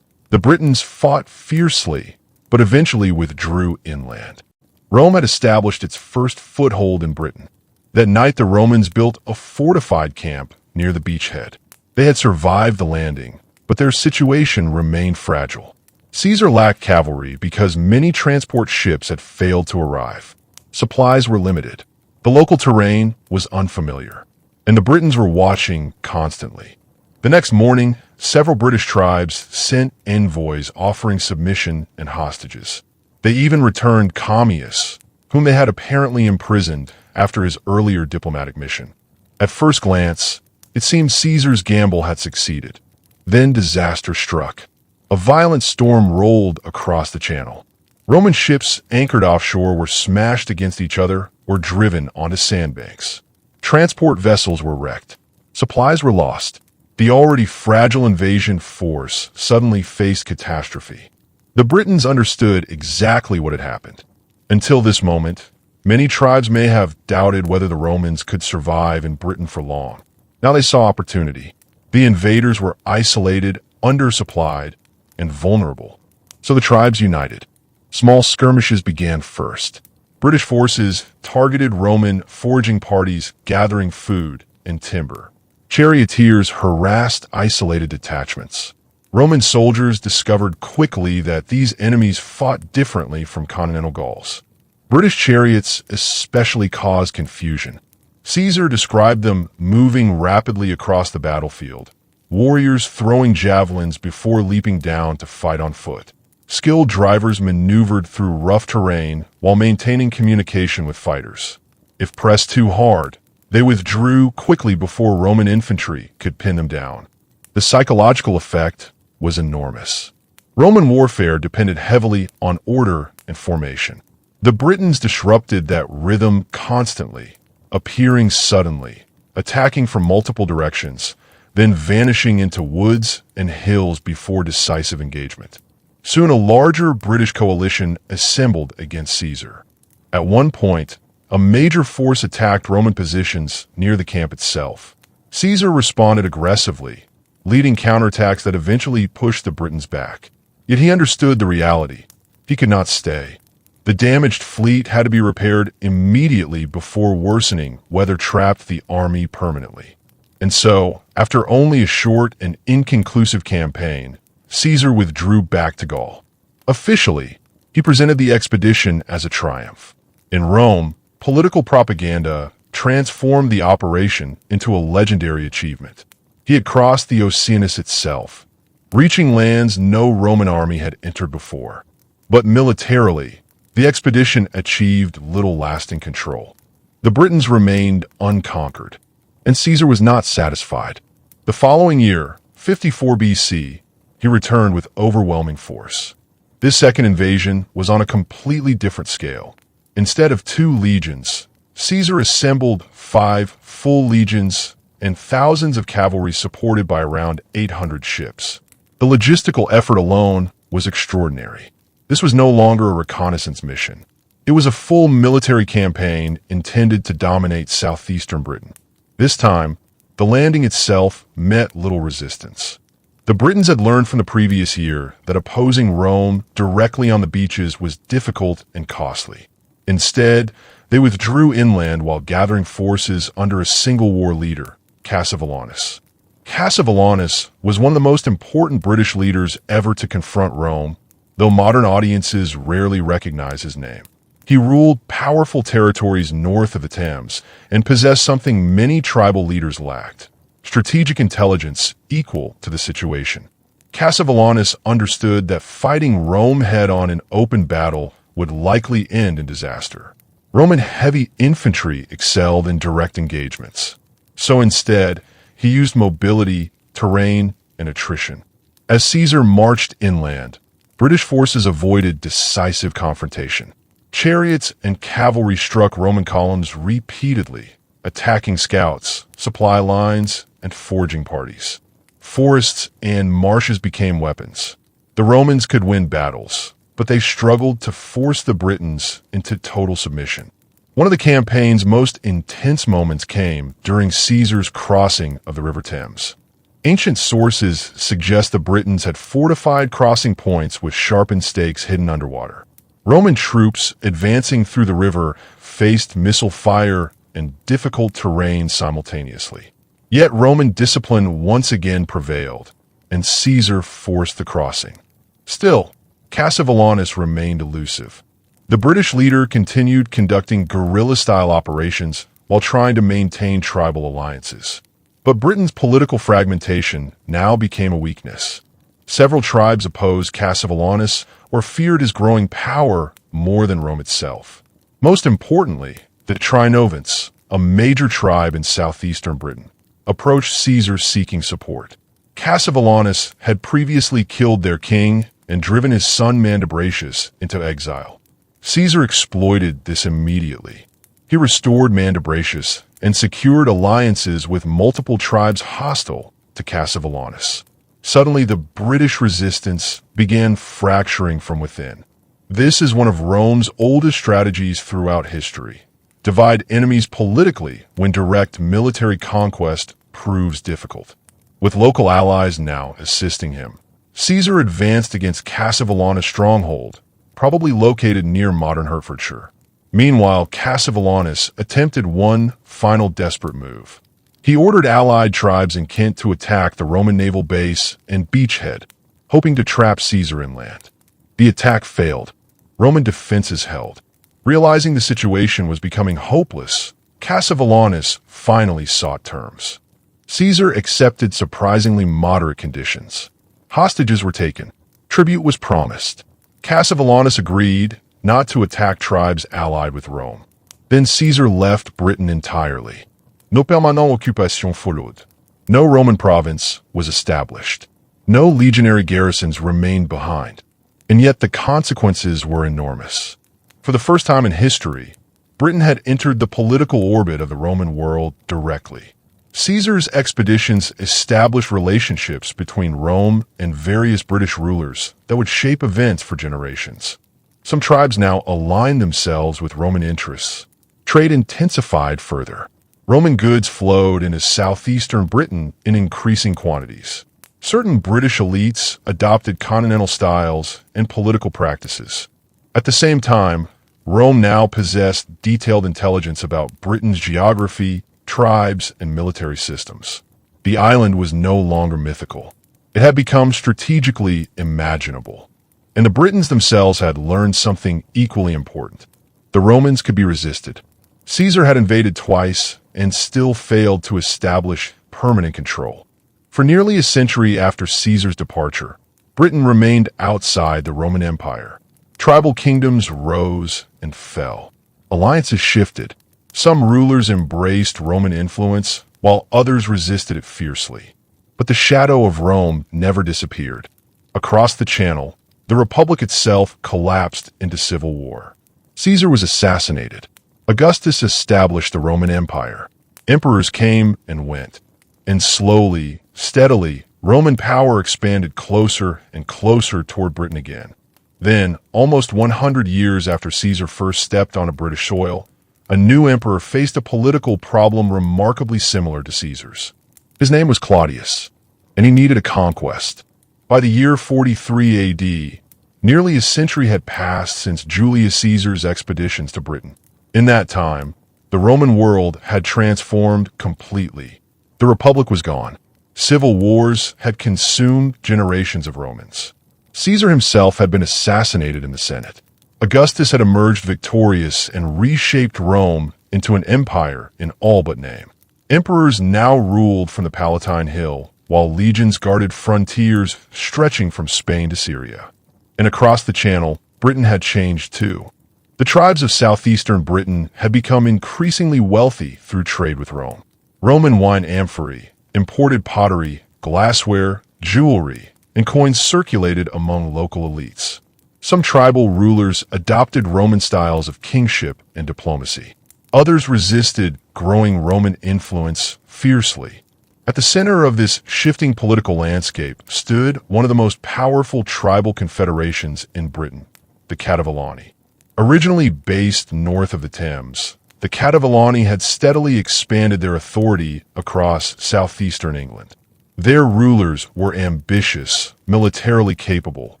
The Britons fought fiercely, but eventually withdrew inland. Rome had established its first foothold in Britain. That night, the Romans built a fortified camp near the beachhead. They had survived the landing, but their situation remained fragile. Caesar lacked cavalry because many transport ships had failed to arrive. Supplies were limited. The local terrain was unfamiliar, and the Britons were watching constantly. The next morning, several British tribes sent envoys offering submission and hostages. They even returned Commius, whom they had apparently imprisoned after his earlier diplomatic mission. At first glance, it seemed Caesar's gamble had succeeded. Then disaster struck. A violent storm rolled across the channel. Roman ships anchored offshore were smashed against each other or driven onto sandbanks. Transport vessels were wrecked. Supplies were lost. The already fragile invasion force suddenly faced catastrophe. The Britons understood exactly what had happened. Until this moment, many tribes may have doubted whether the Romans could survive in Britain for long. Now they saw opportunity. The invaders were isolated, undersupplied, and vulnerable. So the tribes united. Small skirmishes began first. British forces targeted Roman foraging parties gathering food and timber. Charioteers harassed isolated detachments. Roman soldiers discovered quickly that these enemies fought differently from continental Gauls. British chariots especially caused confusion. Caesar described them moving rapidly across the battlefield, warriors throwing javelins before leaping down to fight on foot. Skilled drivers maneuvered through rough terrain while maintaining communication with fighters. If pressed too hard, they withdrew quickly before Roman infantry could pin them down. The psychological effect was enormous. Roman warfare depended heavily on order and formation. The Britons disrupted that rhythm constantly, appearing suddenly, attacking from multiple directions, then vanishing into woods and hills before decisive engagement. Soon a larger British coalition assembled against Caesar. At one point, a major force attacked Roman positions near the camp itself. Caesar responded aggressively, leading counterattacks that eventually pushed the Britons back. Yet he understood the reality. He could not stay. The damaged fleet had to be repaired immediately before worsening weather trapped the army permanently. And so, after only a short and inconclusive campaign, Caesar withdrew back to Gaul. Officially, he presented the expedition as a triumph. In Rome, political propaganda transformed the operation into a legendary achievement. He had crossed the Oceanus itself, reaching lands no Roman army had entered before. But militarily, the expedition achieved little lasting control. The Britons remained unconquered, and Caesar was not satisfied. The following year, 54 BC, he returned with overwhelming force. This second invasion was on a completely different scale. Instead of 2 legions, Caesar assembled 5 full legions and thousands of cavalry supported by around 800 ships. The logistical effort alone was extraordinary. This was no longer a reconnaissance mission. It was a full military campaign intended to dominate southeastern Britain. This time, the landing itself met little resistance. The Britons had learned from the previous year that opposing Rome directly on the beaches was difficult and costly. Instead, they withdrew inland while gathering forces under a single war leader, Cassivellaunus. Cassivellaunus was one of the most important British leaders ever to confront Rome, though modern audiences rarely recognize his name. He ruled powerful territories north of the Thames and possessed something many tribal leaders lacked: strategic intelligence equal to the situation. Cassivellaunus understood that fighting Rome head-on in open battle would likely end in disaster. Roman heavy infantry excelled in direct engagements. So instead, he used mobility, terrain, and attrition. As Caesar marched inland, British forces avoided decisive confrontation. Chariots and cavalry struck Roman columns repeatedly, attacking scouts, supply lines, and foraging parties. Forests and marshes became weapons. The Romans could win battles, but they struggled to force the Britons into total submission. One of the campaign's most intense moments came during Caesar's crossing of the River Thames. Ancient sources suggest the Britons had fortified crossing points with sharpened stakes hidden underwater. Roman troops advancing through the river faced missile fire and difficult terrain simultaneously. Yet Roman discipline once again prevailed, and Caesar forced the crossing. Still, Cassivellaunus remained elusive. The British leader continued conducting guerrilla-style operations while trying to maintain tribal alliances. But Britain's political fragmentation now became a weakness. Several tribes opposed Cassivellaunus, or feared his growing power more than Rome itself. Most importantly, the Trinovants, a major tribe in southeastern Britain, approached Caesar seeking support. Cassivellaunus had previously killed their king and driven his son Mandubracius into exile. Caesar exploited this immediately. He restored Mandubracius and secured alliances with multiple tribes hostile to Cassivellaunus. Suddenly, the British resistance began fracturing from within. This is one of Rome's oldest strategies throughout history. Divide enemies politically when direct military conquest proves difficult. With local allies now assisting him, Caesar advanced against Cassivellaunus' stronghold, probably located near modern Hertfordshire. Meanwhile, Cassivellaunus attempted one final desperate move. He ordered allied tribes in Kent to attack the Roman naval base and beachhead, hoping to trap Caesar inland. The attack failed. Roman defenses held. Realizing the situation was becoming hopeless, Cassivellaunus finally sought terms. Caesar accepted surprisingly moderate conditions. Hostages were taken. Tribute was promised. Cassivellaunus agreed not to attack tribes allied with Rome. Then Caesar left Britain entirely. No permanente occupation followed. No Roman province was established. No legionary garrisons remained behind. And yet the consequences were enormous. For the first time in history, Britain had entered the political orbit of the Roman world directly. Caesar's expeditions established relationships between Rome and various British rulers that would shape events for generations. Some tribes now aligned themselves with Roman interests. Trade intensified further. Roman goods flowed into southeastern Britain in increasing quantities. Certain British elites adopted continental styles and political practices. At the same time, Rome now possessed detailed intelligence about Britain's geography, tribes, and military systems. The island was no longer mythical. It had become strategically imaginable. And the Britons themselves had learned something equally important. The Romans could be resisted. Caesar had invaded twice and still failed to establish permanent control. For nearly a century after Caesar's departure, Britain remained outside the Roman Empire. Tribal kingdoms rose and fell. Alliances shifted. Some rulers embraced Roman influence, while others resisted it fiercely. But the shadow of Rome never disappeared. Across the Channel, the Republic itself collapsed into civil war. Caesar was assassinated. Augustus established the Roman Empire. Emperors came and went. And slowly, steadily, Roman power expanded closer and closer toward Britain again. Then, almost 100 years after Caesar first stepped on a British soil, a new emperor faced a political problem remarkably similar to Caesar's. His name was Claudius, and he needed a conquest. By the year 43 AD, nearly a century had passed since Julius Caesar's expeditions to Britain. In that time, the Roman world had transformed completely. The Republic was gone. Civil wars had consumed generations of Romans. Caesar himself had been assassinated in the Senate. Augustus had emerged victorious and reshaped Rome into an empire in all but name. Emperors now ruled from the Palatine Hill, while legions guarded frontiers stretching from Spain to Syria. And across the Channel, Britain had changed too. The tribes of southeastern Britain had become increasingly wealthy through trade with Rome. Roman wine amphorae, imported pottery, glassware, jewelry, and coins circulated among local elites. Some tribal rulers adopted Roman styles of kingship and diplomacy. Others resisted growing Roman influence fiercely. At the center of this shifting political landscape stood one of the most powerful tribal confederations in Britain, the Cativellani. Originally based north of the Thames, the Cativellani had steadily expanded their authority across southeastern England. Their rulers were ambitious, militarily capable,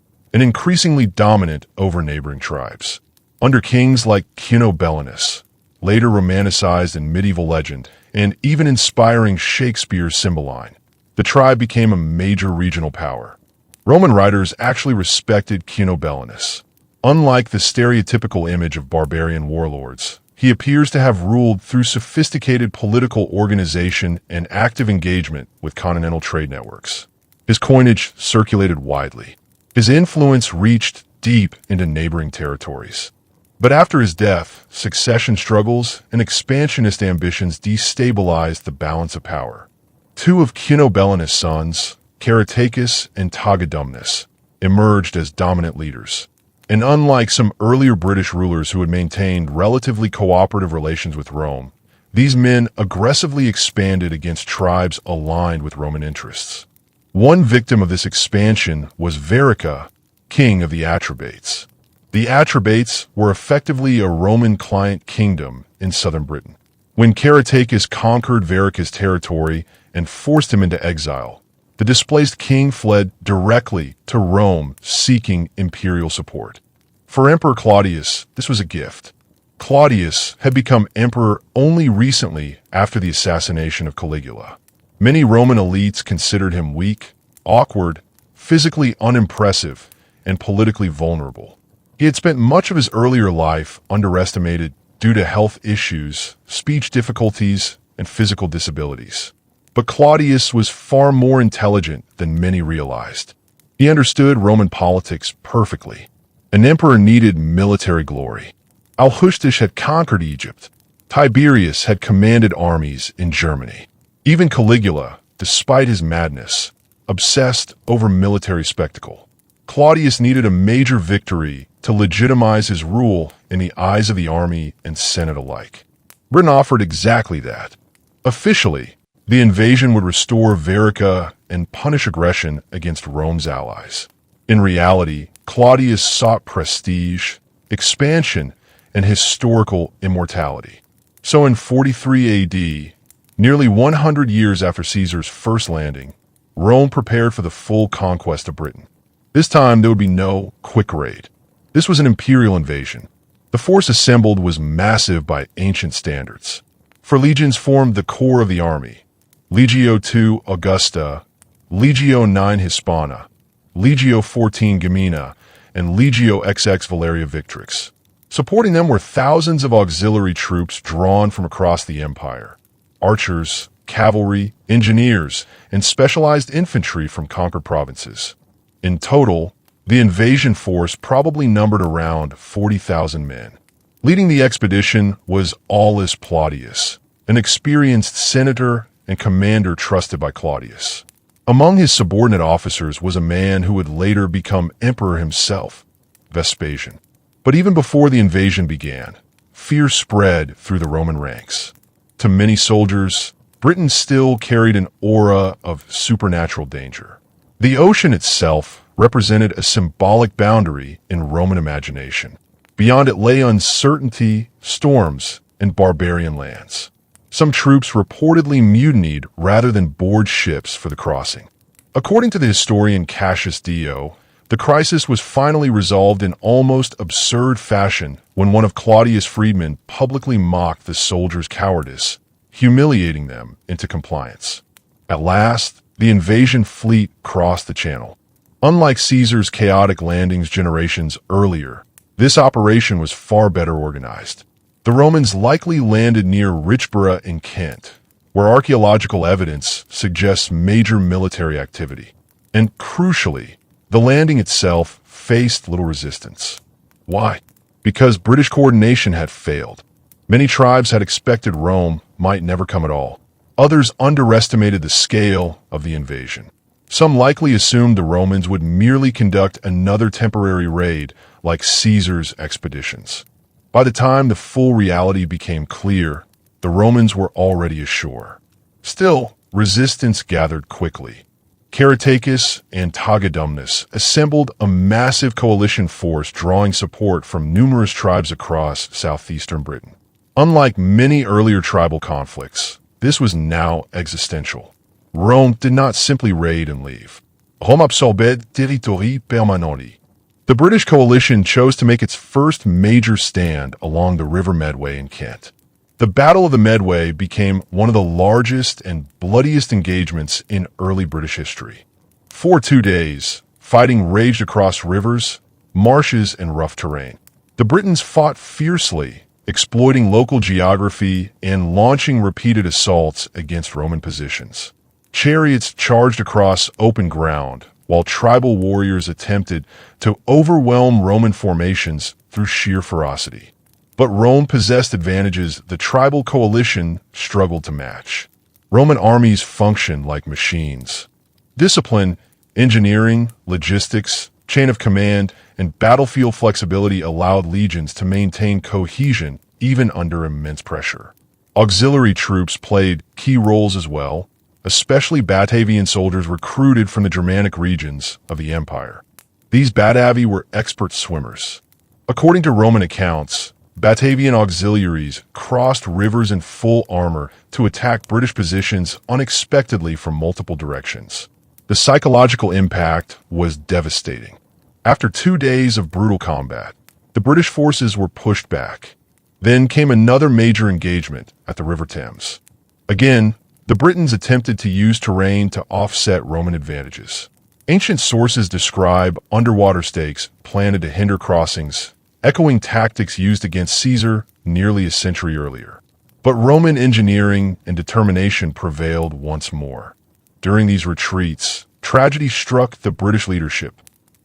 and increasingly dominant over neighboring tribes. Under kings like Cunobelinus, later romanticized in medieval legend, and even inspiring Shakespeare's Cymbeline, the tribe became a major regional power. Roman writers actually respected Cunobelinus. Unlike the stereotypical image of barbarian warlords, he appears to have ruled through sophisticated political organization and active engagement with continental trade networks. His coinage circulated widely. His influence reached deep into neighboring territories. But after his death, succession struggles and expansionist ambitions destabilized the balance of power. Two of Cunobelinus' sons, Caratacus and Tagadumnus, emerged as dominant leaders. And unlike some earlier British rulers who had maintained relatively cooperative relations with Rome, these men aggressively expanded against tribes aligned with Roman interests. One victim of this expansion was Boudica, king of the Atrebates. The Atrebates were effectively a Roman client kingdom in southern Britain. When Caratacus conquered Boudica's territory and forced him into exile, the displaced king fled directly to Rome seeking imperial support. For Emperor Claudius, this was a gift. Claudius had become emperor only recently after the assassination of Caligula. Many Roman elites considered him weak, awkward, physically unimpressive, and politically vulnerable. He had spent much of his earlier life underestimated due to health issues, speech difficulties, and physical disabilities. But Claudius was far more intelligent than many realized. He understood Roman politics perfectly. An emperor needed military glory. Al-Hushtish had conquered Egypt. Tiberius had commanded armies in Germany. Even Caligula, despite his madness, obsessed over military spectacle. Claudius needed a major victory to legitimize his rule in the eyes of the army and Senate alike. Britain offered exactly that. Officially, the invasion would restore Boudica and punish aggression against Rome's allies. In reality, Claudius sought prestige, expansion, and historical immortality. So in 43 AD, nearly 100 years after Caesar's first landing, Rome prepared for the full conquest of Britain. This time, there would be no quick raid. This was an imperial invasion. The force assembled was massive by ancient standards. Four legions formed the core of the army: Legio II Augusta, Legio IX Hispana, Legio XIV Gemina, and Legio XX Valeria Victrix. Supporting them were thousands of auxiliary troops drawn from across the empire: archers, cavalry, engineers, and specialized infantry from conquered provinces. In total, the invasion force probably numbered around 40,000 men. Leading the expedition was Aulus Plautius, an experienced senator and commander trusted by Claudius. Among his subordinate officers was a man who would later become emperor himself, Vespasian. But even before the invasion began, fear spread through the Roman ranks. To many soldiers, Britain still carried an aura of supernatural danger. The ocean itself represented a symbolic boundary in Roman imagination. Beyond it lay uncertainty, storms, and barbarian lands. Some troops reportedly mutinied rather than board ships for the crossing. According to the historian Cassius Dio, the crisis was finally resolved in almost absurd fashion when one of Claudius' freedmen publicly mocked the soldiers' cowardice, humiliating them into compliance. At last, the invasion fleet crossed the channel. Unlike Caesar's chaotic landings generations earlier, this operation was far better organized. The Romans likely landed near Richborough in Kent, where archaeological evidence suggests major military activity. And crucially, the landing itself faced little resistance. Why? Because British coordination had failed. Many tribes had expected Rome might never come at all. Others underestimated the scale of the invasion. Some likely assumed the Romans would merely conduct another temporary raid like Caesar's expeditions. By the time the full reality became clear, the Romans were already ashore. Still, resistance gathered quickly. Caratacus and Tagadumnus assembled a massive coalition force drawing support from numerous tribes across southeastern Britain. Unlike many earlier tribal conflicts, this was now existential. Rome did not simply raid and leave. Rome absorbait territorii permanenti. The British coalition chose to make its first major stand along the River Medway in Kent. The Battle of the Medway became one of the largest and bloodiest engagements in early British history. For 2 days, fighting raged across rivers, marshes, and rough terrain. The Britons fought fiercely, exploiting local geography and launching repeated assaults against Roman positions. Chariots charged across open ground, while tribal warriors attempted to overwhelm Roman formations through sheer ferocity. But Rome possessed advantages the tribal coalition struggled to match. Roman armies functioned like machines. Discipline, engineering, logistics, chain of command, and battlefield flexibility allowed legions to maintain cohesion even under immense pressure. Auxiliary troops played key roles as well, especially Batavian soldiers recruited from the Germanic regions of the empire. These Batavi were expert swimmers. According to Roman accounts, Batavian auxiliaries crossed rivers in full armor to attack British positions unexpectedly from multiple directions. The psychological impact was devastating. After 2 days of brutal combat, the British forces were pushed back. Then came another major engagement at the River Thames. Again, the Britons attempted to use terrain to offset Roman advantages. Ancient sources describe underwater stakes planted to hinder crossings, echoing tactics used against Caesar nearly a century earlier. But Roman engineering and determination prevailed once more. During these retreats, tragedy struck the British leadership.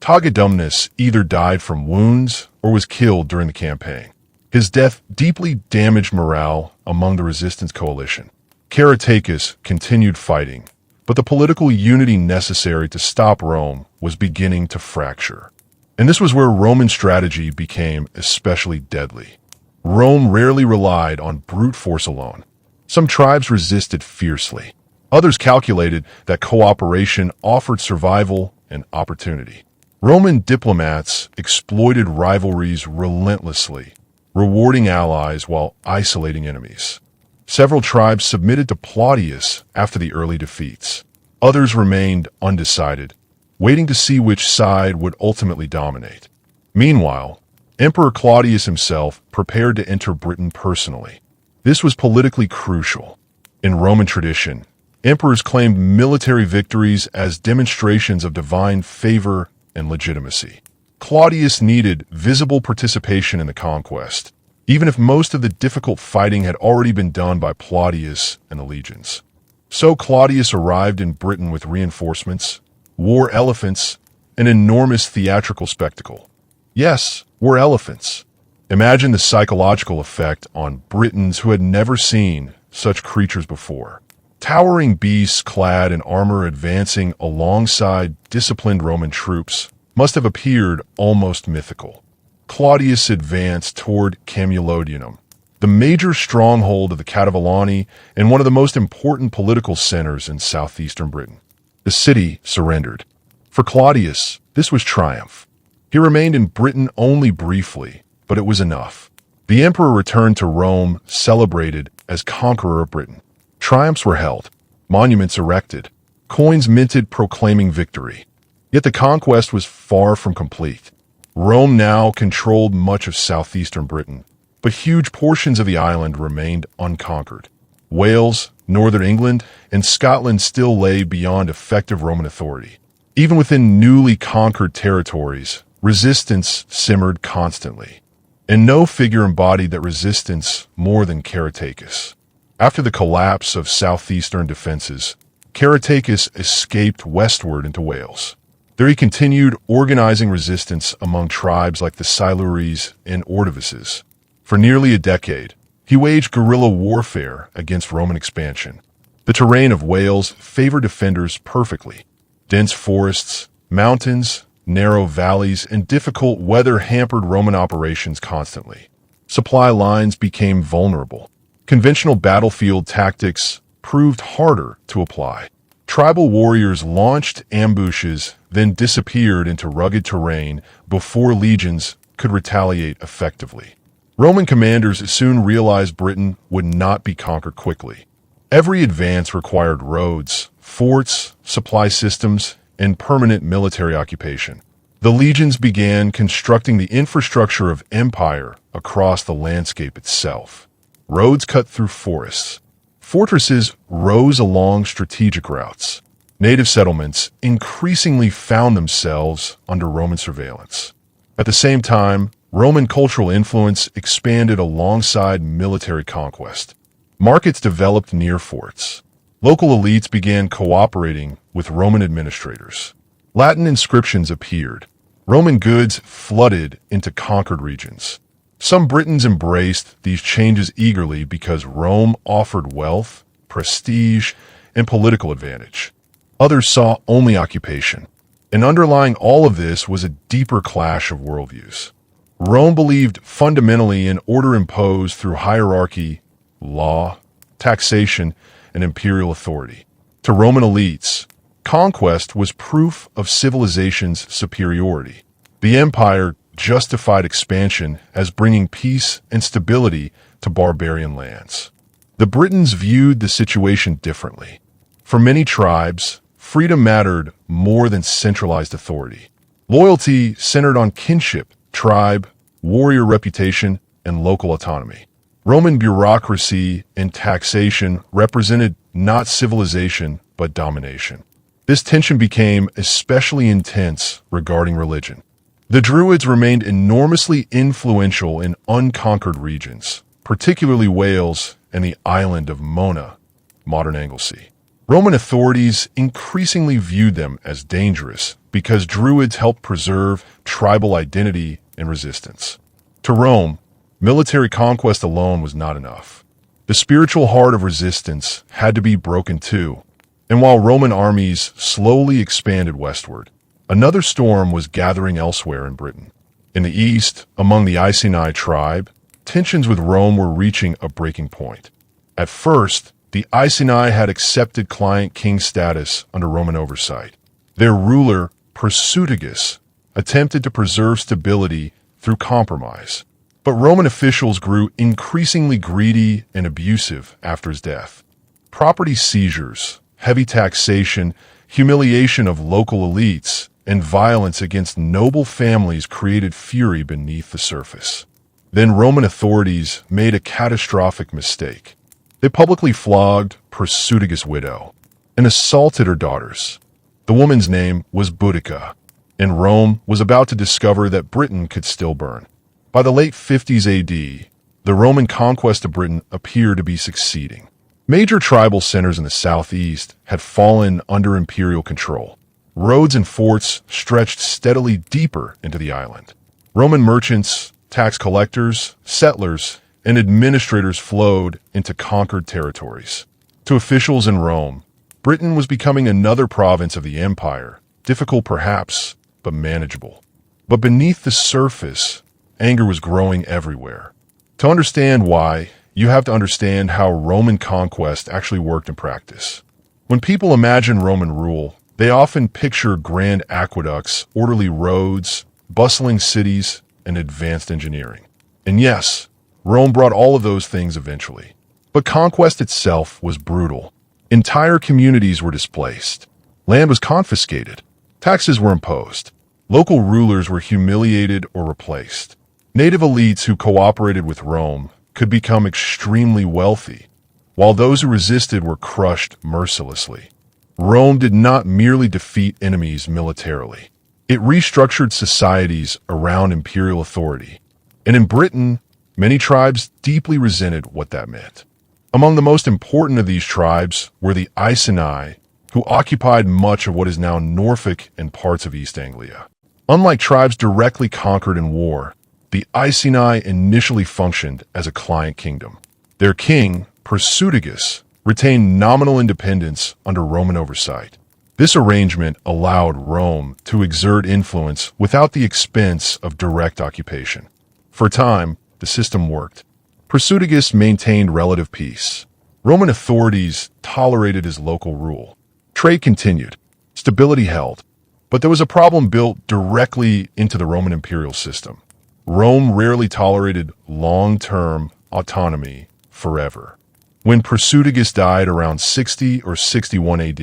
Tagadumnus either died from wounds or was killed during the campaign. His death deeply damaged morale among the resistance coalition. Caratacus continued fighting, but the political unity necessary to stop Rome was beginning to fracture. And this was where Roman strategy became especially deadly. Rome rarely relied on brute force alone. Some tribes resisted fiercely. Others calculated that cooperation offered survival and opportunity. Roman diplomats exploited rivalries relentlessly, rewarding allies while isolating enemies. Several tribes submitted to Claudius after the early defeats. Others remained undecided, waiting to see which side would ultimately dominate. Meanwhile, Emperor Claudius himself prepared to enter Britain personally. This was politically crucial. In Roman tradition, emperors claimed military victories as demonstrations of divine favor and legitimacy. Claudius needed visible participation in the conquest, even if most of the difficult fighting had already been done by Claudius and the legions. So Claudius arrived in Britain with reinforcements, war elephants, an enormous theatrical spectacle. Yes, war elephants. Imagine the psychological effect on Britons who had never seen such creatures before. Towering beasts clad in armor advancing alongside disciplined Roman troops must have appeared almost mythical. Claudius advanced toward Camulodunum, the major stronghold of the Cativalani and one of the most important political centers in southeastern Britain. The city surrendered. For Claudius, this was triumph. He remained in Britain only briefly, but it was enough. The emperor returned to Rome, celebrated as conqueror of Britain. Triumphs were held, monuments erected, coins minted proclaiming victory. Yet the conquest was far from complete. Rome now controlled much of southeastern Britain, but huge portions of the island remained unconquered. Wales, northern England, and Scotland still lay beyond effective Roman authority. Even within newly conquered territories, resistance simmered constantly. And no figure embodied that resistance more than Caratacus. After the collapse of southeastern defenses, Caratacus escaped westward into Wales. There he continued organizing resistance among tribes like the Silures and Ordovices. For nearly a decade, he waged guerrilla warfare against Roman expansion. The terrain of Wales favored defenders perfectly. Dense forests, mountains, narrow valleys, and difficult weather hampered Roman operations constantly. Supply lines became vulnerable. Conventional battlefield tactics proved harder to apply. Tribal warriors launched ambushes, then disappeared into rugged terrain before legions could retaliate effectively. Roman commanders soon realized Britain would not be conquered quickly. Every advance required roads, forts, supply systems, and permanent military occupation. The legions began constructing the infrastructure of empire across the landscape itself. Roads cut through forests. Fortresses rose along strategic routes. Native settlements increasingly found themselves under Roman surveillance. At the same time, Roman cultural influence expanded alongside military conquest. Markets developed near forts. Local elites began cooperating with Roman administrators. Latin inscriptions appeared. Roman goods flooded into conquered regions. Some Britons embraced these changes eagerly because Rome offered wealth, prestige, and political advantage. Others saw only occupation. And underlying all of this was a deeper clash of worldviews. Rome believed fundamentally in order imposed through hierarchy, law, taxation, and imperial authority. To Roman elites, conquest was proof of civilization's superiority. The empire justified expansion as bringing peace and stability to barbarian lands. The Britons viewed the situation differently. For many tribes, freedom mattered more than centralized authority. Loyalty centered on kinship, tribe, warrior reputation, and local autonomy. Roman bureaucracy and taxation represented not civilization, but domination. This tension became especially intense regarding religion. The Druids remained enormously influential in unconquered regions, particularly Wales and the island of Mona, modern Anglesey. Roman authorities increasingly viewed them as dangerous because Druids helped preserve tribal identity and resistance. To Rome, military conquest alone was not enough. The spiritual heart of resistance had to be broken too. And while Roman armies slowly expanded westward, another storm was gathering elsewhere in Britain. In the east, among the Iceni tribe, tensions with Rome were reaching a breaking point. At first, the Iceni had accepted client-king status under Roman oversight. Their ruler, Prasutagus, attempted to preserve stability through compromise. But Roman officials grew increasingly greedy and abusive after his death. Property seizures, heavy taxation, humiliation of local elites, and violence against noble families created fury beneath the surface. Then Roman authorities made a catastrophic mistake. They publicly flogged Prasutagus' widow and assaulted her daughters. The woman's name was Boudica, and Rome was about to discover that Britain could still burn. By the late 50s AD, the Roman conquest of Britain appeared to be succeeding. Major tribal centers in the southeast had fallen under imperial control. Roads and forts stretched steadily deeper into the island. Roman merchants, tax collectors, settlers, and administrators flowed into conquered territories. To officials in Rome, Britain was becoming another province of the empire, difficult perhaps, but manageable. But beneath the surface, anger was growing everywhere. To understand why, you have to understand how Roman conquest actually worked in practice. When people imagine Roman rule, they often picture grand aqueducts, orderly roads, bustling cities, and advanced engineering. And yes, Rome brought all of those things eventually. But conquest itself was brutal. Entire communities were displaced. Land was confiscated. Taxes were imposed. Local rulers were humiliated or replaced. Native elites who cooperated with Rome could become extremely wealthy, while those who resisted were crushed mercilessly. Rome did not merely defeat enemies militarily. It restructured societies around imperial authority. And in Britain, many tribes deeply resented what that meant. Among the most important of these tribes were the Iceni, who occupied much of what is now Norfolk and parts of East Anglia. Unlike tribes directly conquered in war, the Iceni initially functioned as a client kingdom. Their king, Prasutagus, retained nominal independence under Roman oversight. This arrangement allowed Rome to exert influence without the expense of direct occupation. For a time, the system worked. Prasutagus maintained relative peace. Roman authorities tolerated his local rule. Trade continued. Stability held. But there was a problem built directly into the Roman imperial system. Rome rarely tolerated long-term autonomy forever. When Prasutagus died around 60 or 61 AD,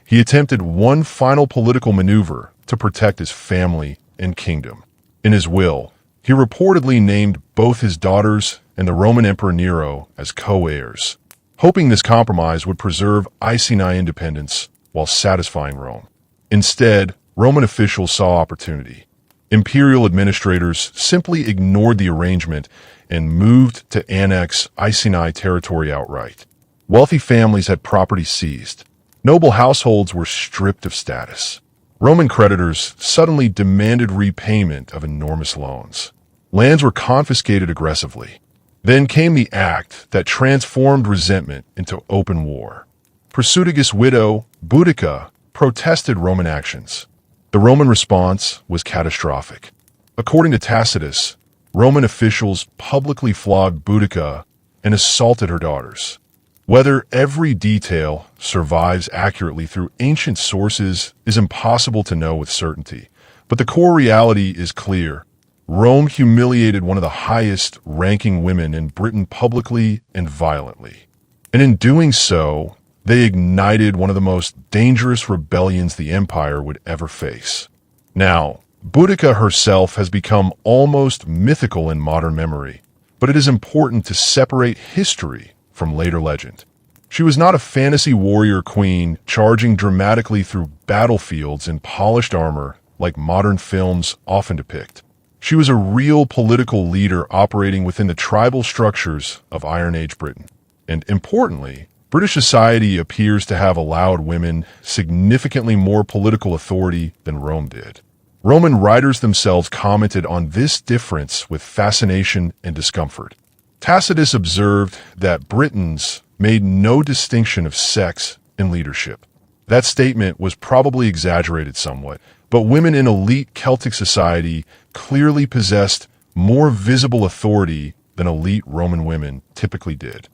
he attempted one final political maneuver to protect his family and kingdom. In his will, he reportedly named both his daughters and the Roman Emperor Nero as co-heirs, hoping this compromise would preserve Iceni independence while satisfying Rome. Instead, Roman officials saw opportunity. Imperial administrators simply ignored the arrangement and moved to annex Iceni territory outright. Wealthy families had property seized. Noble households were stripped of status. Roman creditors suddenly demanded repayment of enormous loans. Lands were confiscated aggressively. Then came the act that transformed resentment into open war. Prasutagus' widow, Boudica, protested Roman actions. The Roman response was catastrophic. According to Tacitus, Roman officials publicly flogged Boudica and assaulted her daughters. Whether every detail survives accurately through ancient sources is impossible to know with certainty, but the core reality is clear. Rome humiliated one of the highest-ranking women in Britain publicly and violently. And in doing so, they ignited one of the most dangerous rebellions the empire would ever face. Now, Boudica herself has become almost mythical in modern memory, but it is important to separate history from later legend. She was not a fantasy warrior queen charging dramatically through battlefields in polished armor like modern films often depict. She was a real political leader operating within the tribal structures of Iron Age Britain. And importantly, British society appears to have allowed women significantly more political authority than Rome did. Roman writers themselves commented on this difference with fascination and discomfort. Tacitus observed that Britons made no distinction of sex in leadership. That statement was probably exaggerated somewhat, but women in elite Celtic society clearly possessed more visible authority than elite Roman women typically did.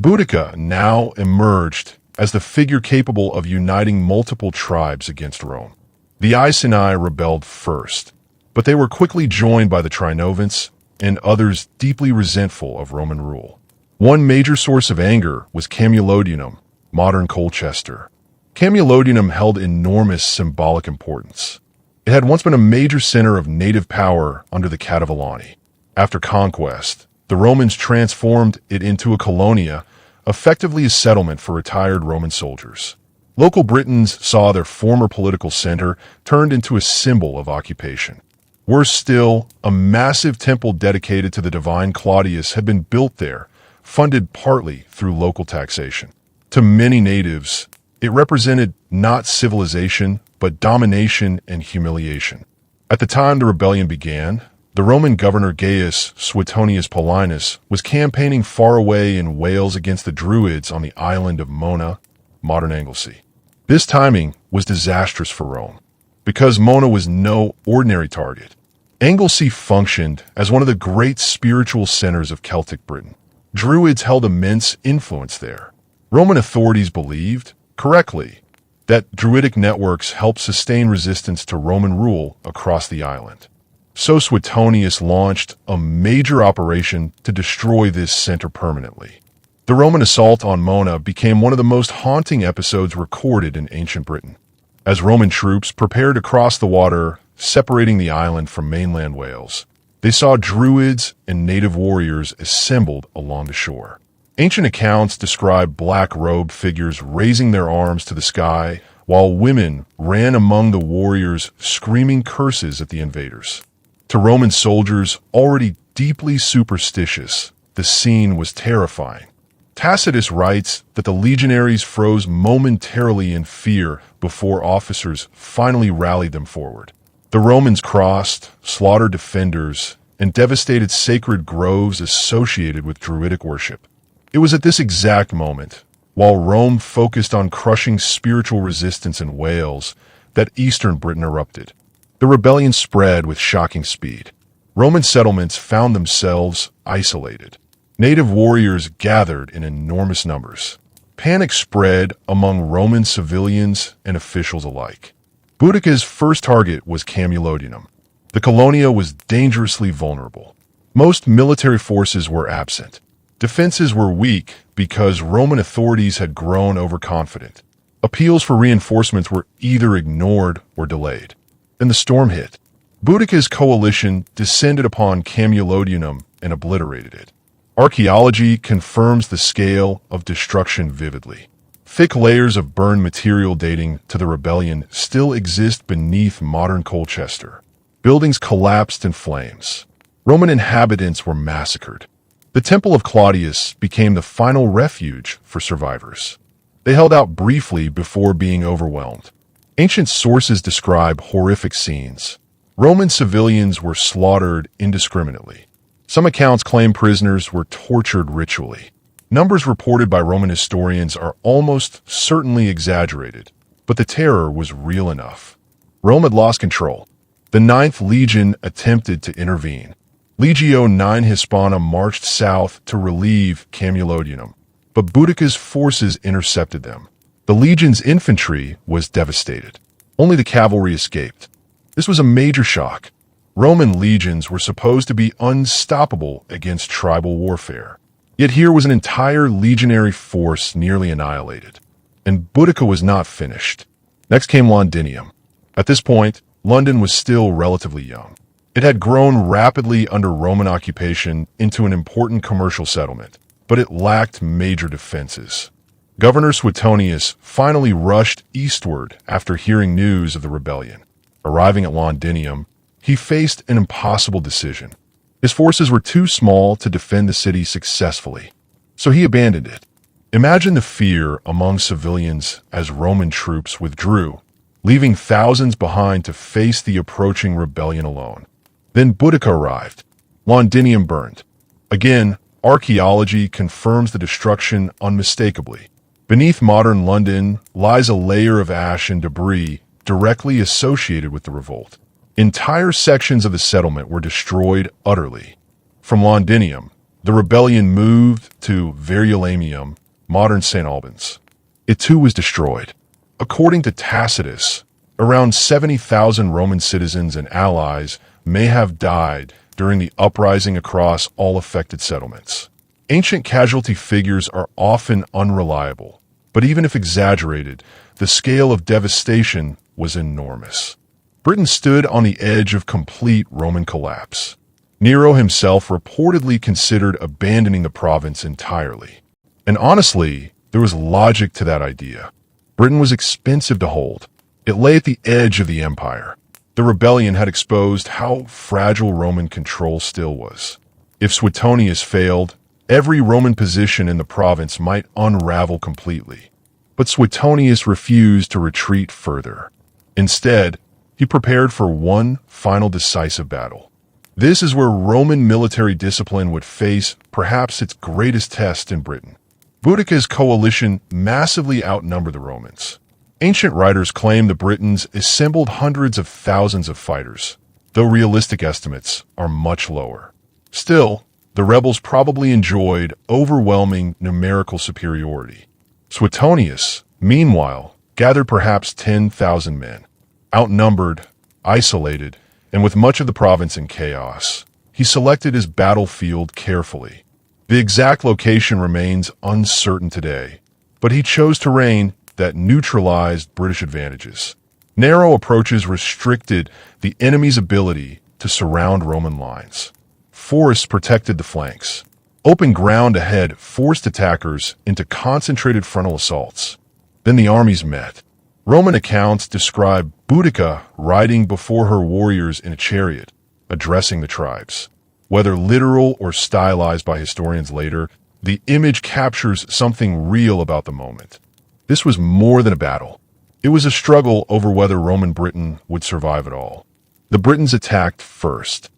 Boudica now emerged as the figure capable of uniting multiple tribes against Rome. The Iceni rebelled first, but they were quickly joined by the Trinovants and others deeply resentful of Roman rule. One major source of anger was Camulodunum, modern Colchester. Camulodunum held enormous symbolic importance. It had once been a major center of native power under the Cativolani. After conquest, the Romans transformed it into a colonia, effectively a settlement for retired Roman soldiers. Local Britons saw their former political center turned into a symbol of occupation. Worse still, a massive temple dedicated to the divine Claudius had been built there, funded partly through local taxation. To many natives, it represented not civilization, but domination and humiliation. At the time the rebellion began, the Roman governor Gaius Suetonius Paulinus was campaigning far away in Wales against the Druids on the island of Mona, modern Anglesey. This timing was disastrous for Rome, because Mona was no ordinary target. Anglesey functioned as one of the great spiritual centers of Celtic Britain. Druids held immense influence there. Roman authorities believed, correctly, that Druidic networks helped sustain resistance to Roman rule across the island. So Suetonius launched a major operation to destroy this center permanently. The Roman assault on Mona became one of the most haunting episodes recorded in ancient Britain. As Roman troops prepared to cross the water, separating the island from mainland Wales, they saw Druids and native warriors assembled along the shore. Ancient accounts describe black-robed figures raising their arms to the sky, while women ran among the warriors screaming curses at the invaders. To Roman soldiers already deeply superstitious, the scene was terrifying. Tacitus writes that the legionaries froze momentarily in fear before officers finally rallied them forward. The Romans crossed, slaughtered defenders, and devastated sacred groves associated with Druidic worship. It was at this exact moment, while Rome focused on crushing spiritual resistance in Wales, that eastern Britain erupted. The rebellion spread with shocking speed. Roman settlements found themselves isolated. Native warriors gathered in enormous numbers. Panic spread among Roman civilians and officials alike. Boudica's first target was Camulodunum. The colonia was dangerously vulnerable. Most military forces were absent. Defenses were weak because Roman authorities had grown overconfident. Appeals for reinforcements were either ignored or delayed. Then the storm hit. Boudica's coalition descended upon Camulodunum and obliterated it. Archaeology confirms the scale of destruction vividly. Thick layers of burned material dating to the rebellion still exist beneath modern Colchester. Buildings collapsed in flames. Roman inhabitants were massacred. The Temple of Claudius became the final refuge for survivors. They held out briefly before being overwhelmed. Ancient sources describe horrific scenes. Roman civilians were slaughtered indiscriminately. Some accounts claim prisoners were tortured ritually. Numbers reported by Roman historians are almost certainly exaggerated, but the terror was real enough. Rome had lost control. The Ninth Legion attempted to intervene. Legio IX Hispana marched south to relieve Camulodunum, but Boudica's forces intercepted them. The legion's infantry was devastated. Only the cavalry escaped. This was a major shock. Roman legions were supposed to be unstoppable against tribal warfare. Yet here was an entire legionary force nearly annihilated. And Boudica was not finished. Next came Londinium. At this point, London was still relatively young. It had grown rapidly under Roman occupation into an important commercial settlement, but it lacked major defenses. Governor Suetonius finally rushed eastward after hearing news of the rebellion. Arriving at Londinium, he faced an impossible decision. His forces were too small to defend the city successfully, so he abandoned it. Imagine the fear among civilians as Roman troops withdrew, leaving thousands behind to face the approaching rebellion alone. Then Boudica arrived. Londinium burned. Again, archaeology confirms the destruction unmistakably. Beneath modern London lies a layer of ash and debris directly associated with the revolt. Entire sections of the settlement were destroyed utterly. From Londinium, the rebellion moved to Verulamium, modern St. Albans. It too was destroyed. According to Tacitus, around 70,000 Roman citizens and allies may have died during the uprising across all affected settlements. Ancient casualty figures are often unreliable, but even if exaggerated, the scale of devastation was enormous. Britain stood on the edge of complete Roman collapse. Nero himself reportedly considered abandoning the province entirely. And honestly, there was logic to that idea. Britain was expensive to hold. It lay at the edge of the empire. The rebellion had exposed how fragile Roman control still was. If Suetonius failed, every Roman position in the province might unravel completely. But Suetonius refused to retreat further. Instead, he prepared for one final decisive battle. This is where Roman military discipline would face perhaps its greatest test in Britain. Boudica's coalition massively outnumbered the Romans. Ancient writers claim the Britons assembled hundreds of thousands of fighters, though realistic estimates are much lower. Still, the rebels probably enjoyed overwhelming numerical superiority. Suetonius, meanwhile, gathered perhaps 10,000 men. Outnumbered, isolated, and with much of the province in chaos, he selected his battlefield carefully. The exact location remains uncertain today, but he chose terrain that neutralized British advantages. Narrow approaches restricted the enemy's ability to surround Roman lines. Forests protected the flanks. Open ground ahead forced attackers into concentrated frontal assaults. Then the armies met. Roman accounts describe Boudica riding before her warriors in a chariot, addressing the tribes. Whether literal or stylized by historians later, the image captures something real about the moment. This was more than a battle. It was a struggle over whether Roman Britain would survive at all. The Britons attacked first.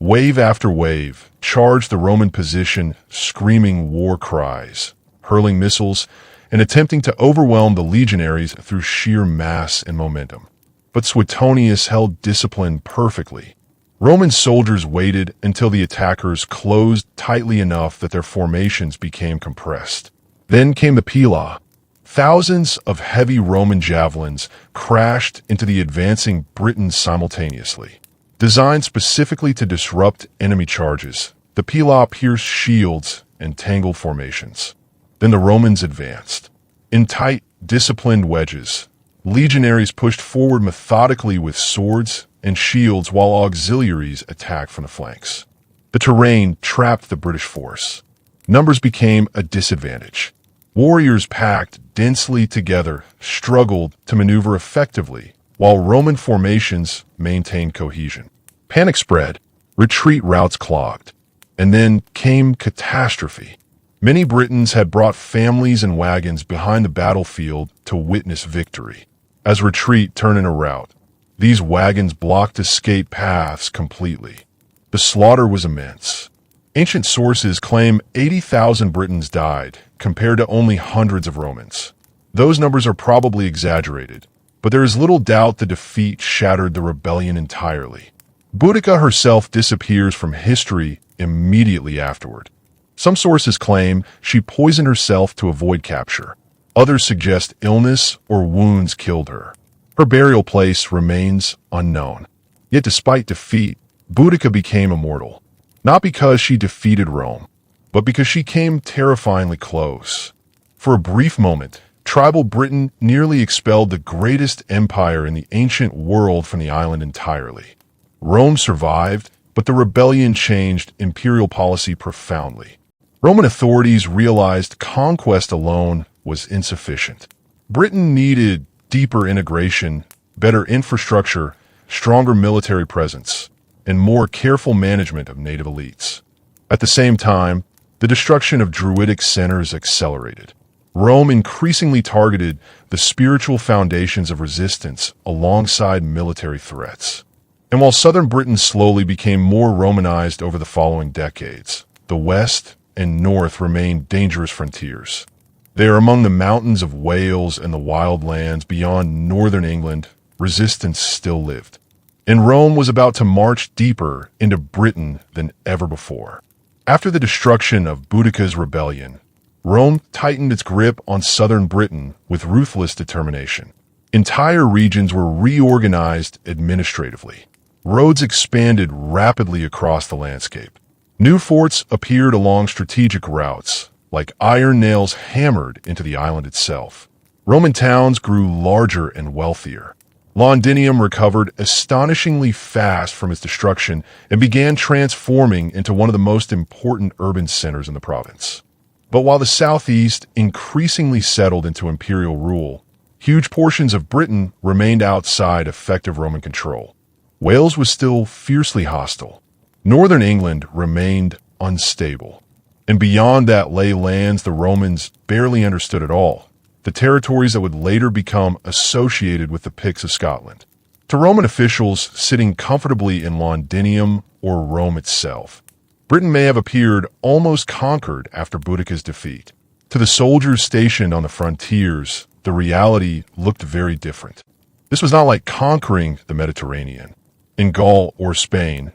Wave after wave charged the Roman position, screaming war cries, hurling missiles, and attempting to overwhelm the legionaries through sheer mass and momentum. But Suetonius held discipline perfectly. Roman soldiers waited until the attackers closed tightly enough that their formations became compressed. Then came the Pila. Thousands of heavy Roman javelins crashed into the advancing Britons simultaneously. Designed specifically to disrupt enemy charges, the Pila pierced shields and tangled formations. Then the Romans advanced. In tight, disciplined wedges, legionaries pushed forward methodically with swords and shields while auxiliaries attacked from the flanks. The terrain trapped the British force. Numbers became a disadvantage. Warriors packed densely together struggled to maneuver effectively, while Roman formations maintained cohesion. Panic spread, retreat routes clogged, and then came catastrophe. Many Britons had brought families and wagons behind the battlefield to witness victory. as retreat turned into rout. These wagons blocked escape paths completely. The slaughter was immense. Ancient sources claim 80,000 Britons died, compared to only hundreds of Romans. Those numbers are probably exaggerated, but there is little doubt the defeat shattered the rebellion entirely. Boudica herself disappears from history immediately afterward. Some sources claim she poisoned herself to avoid capture. Others suggest illness or wounds killed her. Her burial place remains unknown. Yet despite defeat, Boudica became immortal. Not because she defeated Rome, but because she came terrifyingly close. For a brief moment, tribal Britain nearly expelled the greatest empire in the ancient world from the island entirely. Rome survived, but the rebellion changed imperial policy profoundly. Roman authorities realized conquest alone was insufficient. Britain needed deeper integration, better infrastructure, stronger military presence, and more careful management of native elites. At the same time, the destruction of Druidic centers accelerated. Rome increasingly targeted the spiritual foundations of resistance alongside military threats. And while southern Britain slowly became more Romanized over the following decades, the west and north remained dangerous frontiers. They are among the mountains of Wales and the wild lands beyond northern England. Resistance still lived. And Rome was about to march deeper into Britain than ever before. After the destruction of Boudica's rebellion, Rome tightened its grip on southern Britain with ruthless determination. Entire regions were reorganized administratively. Roads expanded rapidly across the landscape. New forts appeared along strategic routes, like iron nails hammered into the island itself. Roman towns grew larger and wealthier. Londinium recovered astonishingly fast from its destruction and began transforming into one of the most important urban centers in the province. But while the southeast increasingly settled into imperial rule, huge portions of Britain remained outside effective Roman control. Wales was still fiercely hostile. Northern England remained unstable. And beyond that lay lands the Romans barely understood at all. The territories that would later become associated with the Picts of Scotland. To Roman officials sitting comfortably in Londinium or Rome itself, Britain may have appeared almost conquered after Boudica's defeat. To the soldiers stationed on the frontiers, the reality looked very different. This was not like conquering the Mediterranean. In Gaul or Spain,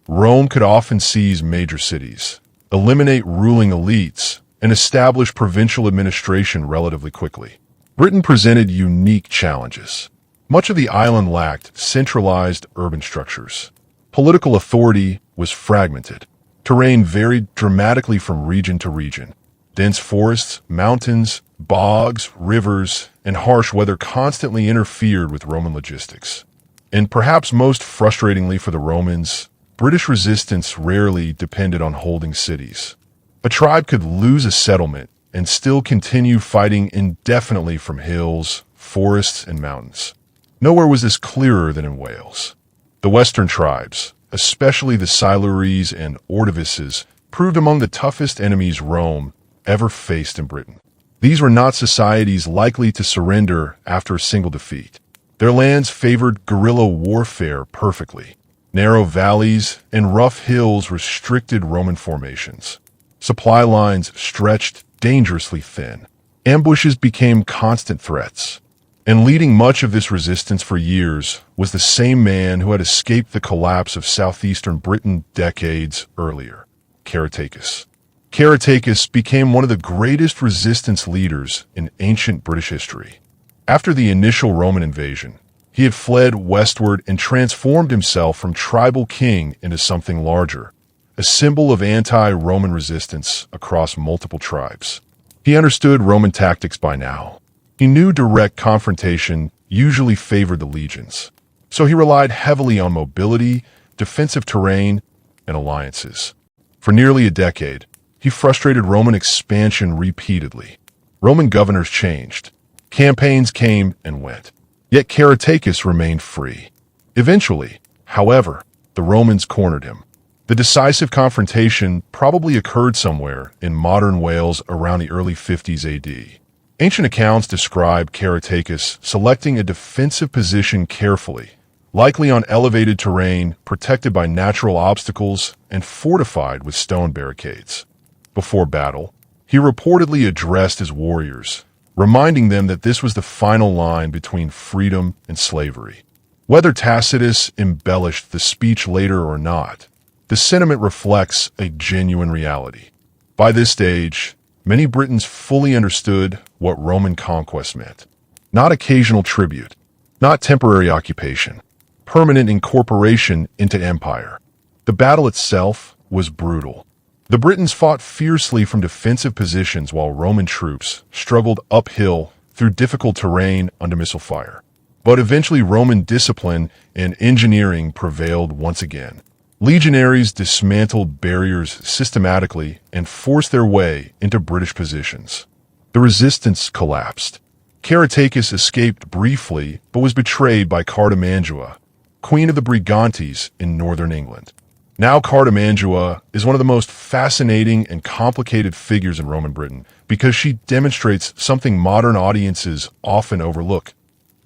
Rome could often seize major cities, eliminate ruling elites, and establish provincial administration relatively quickly. Britain presented unique challenges. Much of the island lacked centralized urban structures. Political authority was fragmented. Terrain varied dramatically from region to region. Dense forests, mountains, bogs, rivers, and harsh weather constantly interfered with Roman logistics. And perhaps most frustratingly for the Romans, British resistance rarely depended on holding cities. A tribe could lose a settlement and still continue fighting indefinitely from hills, forests, and mountains. Nowhere was this clearer than in Wales. The western tribes, especially the Silures and Ordovices, proved among the toughest enemies Rome ever faced in Britain. These were not societies likely to surrender after a single defeat. Their lands favored guerrilla warfare perfectly. Narrow valleys and rough hills restricted Roman formations. Supply lines stretched dangerously thin. Ambushes became constant threats. And leading much of this resistance for years was the same man who had escaped the collapse of southeastern Britain decades earlier, Caratacus. Caratacus became one of the greatest resistance leaders in ancient British history. After the initial Roman invasion, he had fled westward and transformed himself from tribal king into something larger, a symbol of anti-Roman resistance across multiple tribes. He understood Roman tactics by now. He knew direct confrontation usually favored the legions, so he relied heavily on mobility, defensive terrain, and alliances. For nearly a decade, he frustrated Roman expansion repeatedly. Roman governors changed. Campaigns came and went. Yet Caratacus remained free. Eventually, however, the Romans cornered him. The decisive confrontation probably occurred somewhere in modern Wales around the early 50s AD. Ancient accounts describe Caratacus selecting a defensive position carefully, likely on elevated terrain, protected by natural obstacles and fortified with stone barricades. Before battle, he reportedly addressed his warriors, reminding them that this was the final line between freedom and slavery. Whether Tacitus embellished the speech later or not, the sentiment reflects a genuine reality. By this stage, many Britons fully understood what Roman conquest meant. Not occasional tribute, not temporary occupation, permanent incorporation into empire. The battle itself was brutal. The Britons fought fiercely from defensive positions while Roman troops struggled uphill through difficult terrain under missile fire. But eventually Roman discipline and engineering prevailed once again. Legionaries dismantled barriers systematically and forced their way into British positions. The resistance collapsed. Caratacus escaped briefly but was betrayed by Cartimandua, queen of the Brigantes in northern England. Now Cartimandua is one of the most fascinating and complicated figures in Roman Britain because she demonstrates something modern audiences often overlook.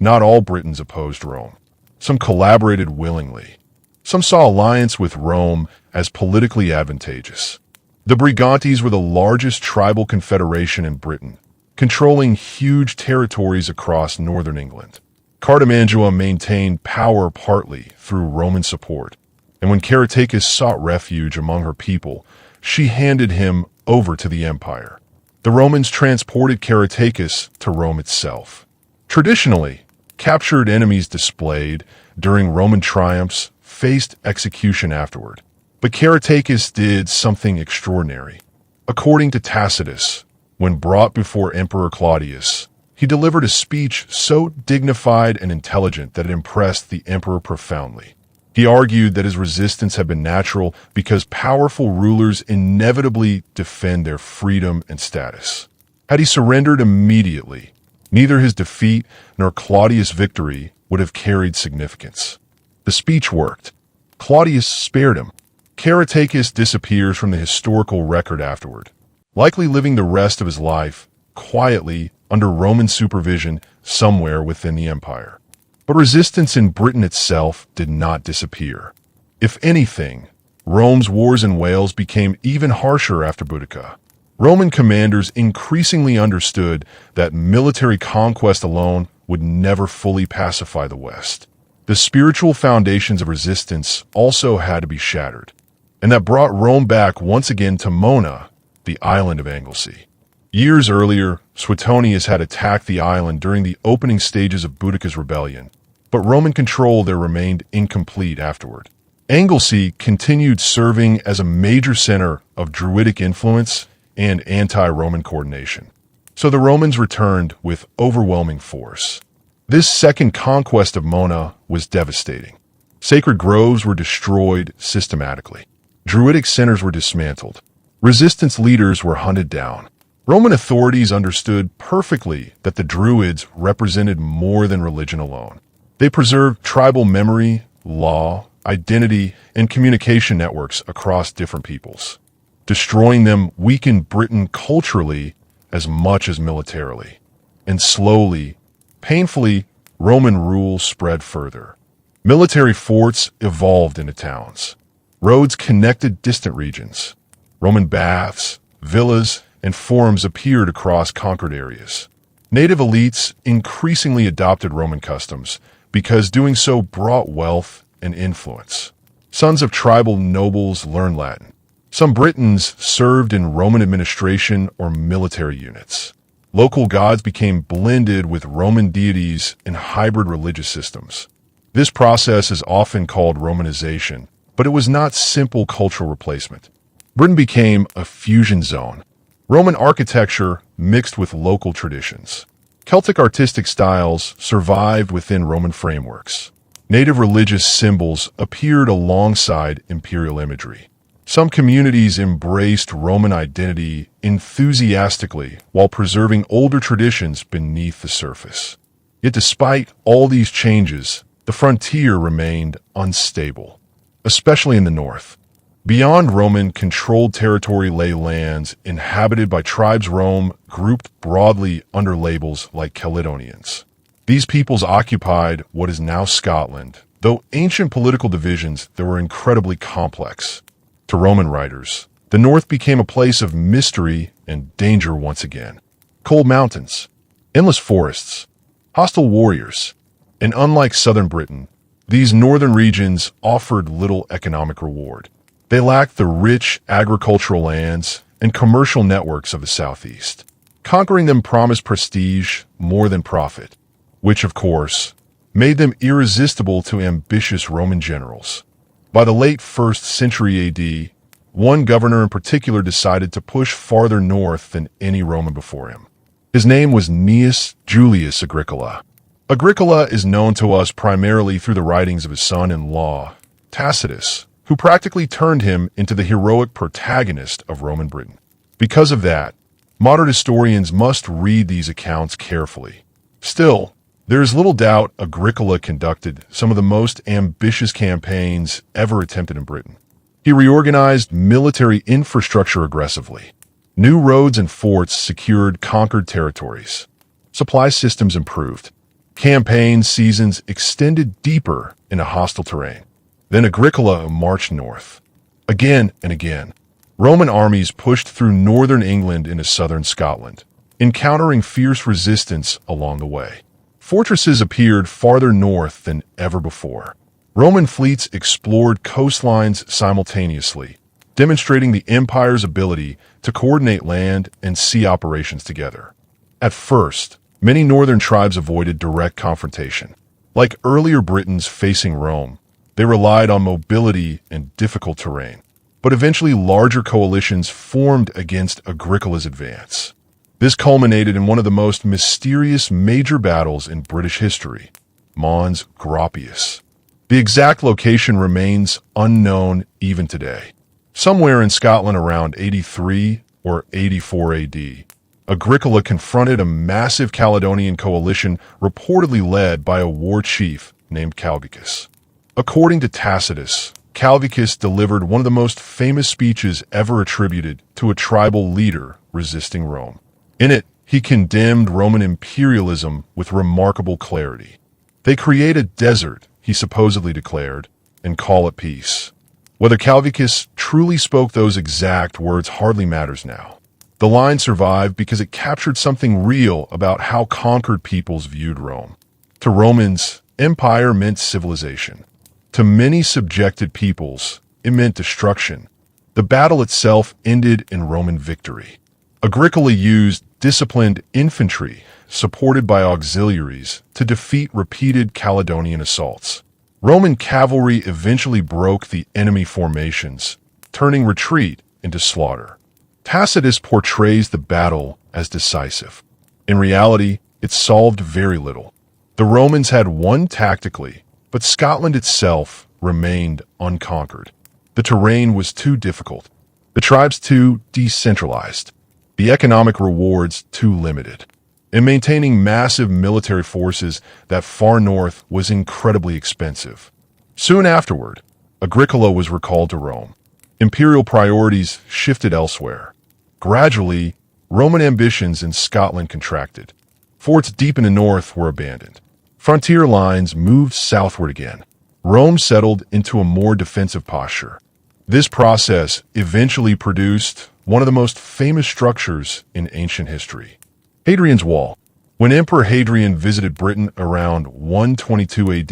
Not all Britons opposed Rome. Some collaborated willingly. Some saw alliance with Rome as politically advantageous. The Brigantes were the largest tribal confederation in Britain, controlling huge territories across northern England. Cartimandua maintained power partly through Roman support, and when Caratacus sought refuge among her people, she handed him over to the empire. The Romans transported Caratacus to Rome itself. Traditionally, captured enemies displayed during Roman triumphs faced execution afterward. But Caratacus did something extraordinary. According to Tacitus, when brought before Emperor Claudius, he delivered a speech so dignified and intelligent that it impressed the emperor profoundly. He argued that his resistance had been natural because powerful rulers inevitably defend their freedom and status. Had he surrendered immediately, neither his defeat nor Claudius' victory would have carried significance. The speech worked. Claudius spared him. Caratacus disappears from the historical record afterward, likely living the rest of his life quietly under Roman supervision somewhere within the empire. But resistance in Britain itself did not disappear. If anything, Rome's wars in Wales became even harsher after Boudica. Roman commanders increasingly understood that military conquest alone would never fully pacify the West. The spiritual foundations of resistance also had to be shattered, and that brought Rome back once again to Mona, the island of Anglesey. Years earlier, Suetonius had attacked the island during the opening stages of Boudica's rebellion, but Roman control there remained incomplete afterward. Anglesey continued serving as a major center of Druidic influence and anti-Roman coordination. So the Romans returned with overwhelming force. This second conquest of Mona was devastating. Sacred groves were destroyed systematically. Druidic centers were dismantled. Resistance leaders were hunted down. Roman authorities understood perfectly that the Druids represented more than religion alone. They preserved tribal memory, law, identity, and communication networks across different peoples. Destroying them weakened Britain culturally as much as militarily. And slowly, painfully, Roman rule spread further. Military forts evolved into towns. Roads connected distant regions. Roman baths, villas, and forums appeared across conquered areas. Native elites increasingly adopted Roman customs because doing so brought wealth and influence. Sons of tribal nobles learned Latin. Some Britons served in Roman administration or military units. Local gods became blended with Roman deities in hybrid religious systems. This process is often called Romanization, but it was not simple cultural replacement. Britain became a fusion zone. Roman architecture mixed with local traditions. Celtic artistic styles survived within Roman frameworks. Native religious symbols appeared alongside imperial imagery. Some communities embraced Roman identity enthusiastically while preserving older traditions beneath the surface. Yet despite all these changes, the frontier remained unstable, especially in the north. Beyond Roman-controlled territory lay lands inhabited by tribes Rome grouped broadly under labels like Caledonians. These peoples occupied what is now Scotland, though ancient political divisions that were incredibly complex. To Roman writers, the north became a place of mystery and danger once again. Cold mountains, endless forests, hostile warriors, and unlike southern Britain, these northern regions offered little economic reward. They lacked the rich agricultural lands and commercial networks of the southeast. Conquering them promised prestige more than profit, which, of course, made them irresistible to ambitious Roman generals. By the late 1st century AD, one governor in particular decided to push farther north than any Roman before him. His name was Gnaeus Julius Agricola. Agricola is known to us primarily through the writings of his son-in-law, Tacitus, who practically turned him into the heroic protagonist of Roman Britain. Because of that, modern historians must read these accounts carefully. Still, there is little doubt Agricola conducted some of the most ambitious campaigns ever attempted in Britain. He reorganized military infrastructure aggressively. New roads and forts secured conquered territories. Supply systems improved. Campaign seasons extended deeper into hostile terrain. Then Agricola marched north. Again and again, Roman armies pushed through northern England into southern Scotland, encountering fierce resistance along the way. Fortresses appeared farther north than ever before. Roman fleets explored coastlines simultaneously, demonstrating the empire's ability to coordinate land and sea operations together. At first, many northern tribes avoided direct confrontation. Like earlier Britons facing Rome, they relied on mobility and difficult terrain. But eventually larger coalitions formed against Agricola's advance. This culminated in one of the most mysterious major battles in British history, Mons Graupius. The exact location remains unknown even today. Somewhere in Scotland around 83 or 84 AD, Agricola confronted a massive Caledonian coalition reportedly led by a war chief named Calvicus. According to Tacitus, Calvicus delivered one of the most famous speeches ever attributed to a tribal leader resisting Rome. In it, he condemned Roman imperialism with remarkable clarity. They create a desert, he supposedly declared, and call it peace. Whether Calvicus truly spoke those exact words hardly matters now. The line survived because it captured something real about how conquered peoples viewed Rome. To Romans, empire meant civilization. To many subjected peoples, it meant destruction. The battle itself ended in Roman victory. Agricola used disciplined infantry, supported by auxiliaries, to defeat repeated Caledonian assaults. Roman cavalry eventually broke the enemy formations, turning retreat into slaughter. Tacitus portrays the battle as decisive. In reality, it solved very little. The Romans had won tactically, but Scotland itself remained unconquered. The terrain was too difficult, the tribes too decentralized, the economic rewards too limited, and maintaining massive military forces that far north was incredibly expensive. Soon afterward, Agricola was recalled to Rome. Imperial priorities shifted elsewhere. Gradually, Roman ambitions in Scotland contracted. Forts deep in the north were abandoned. Frontier lines moved southward again. Rome settled into a more defensive posture. This process eventually produced one of the most famous structures in ancient history, Hadrian's Wall. When Emperor Hadrian visited Britain around 122 AD,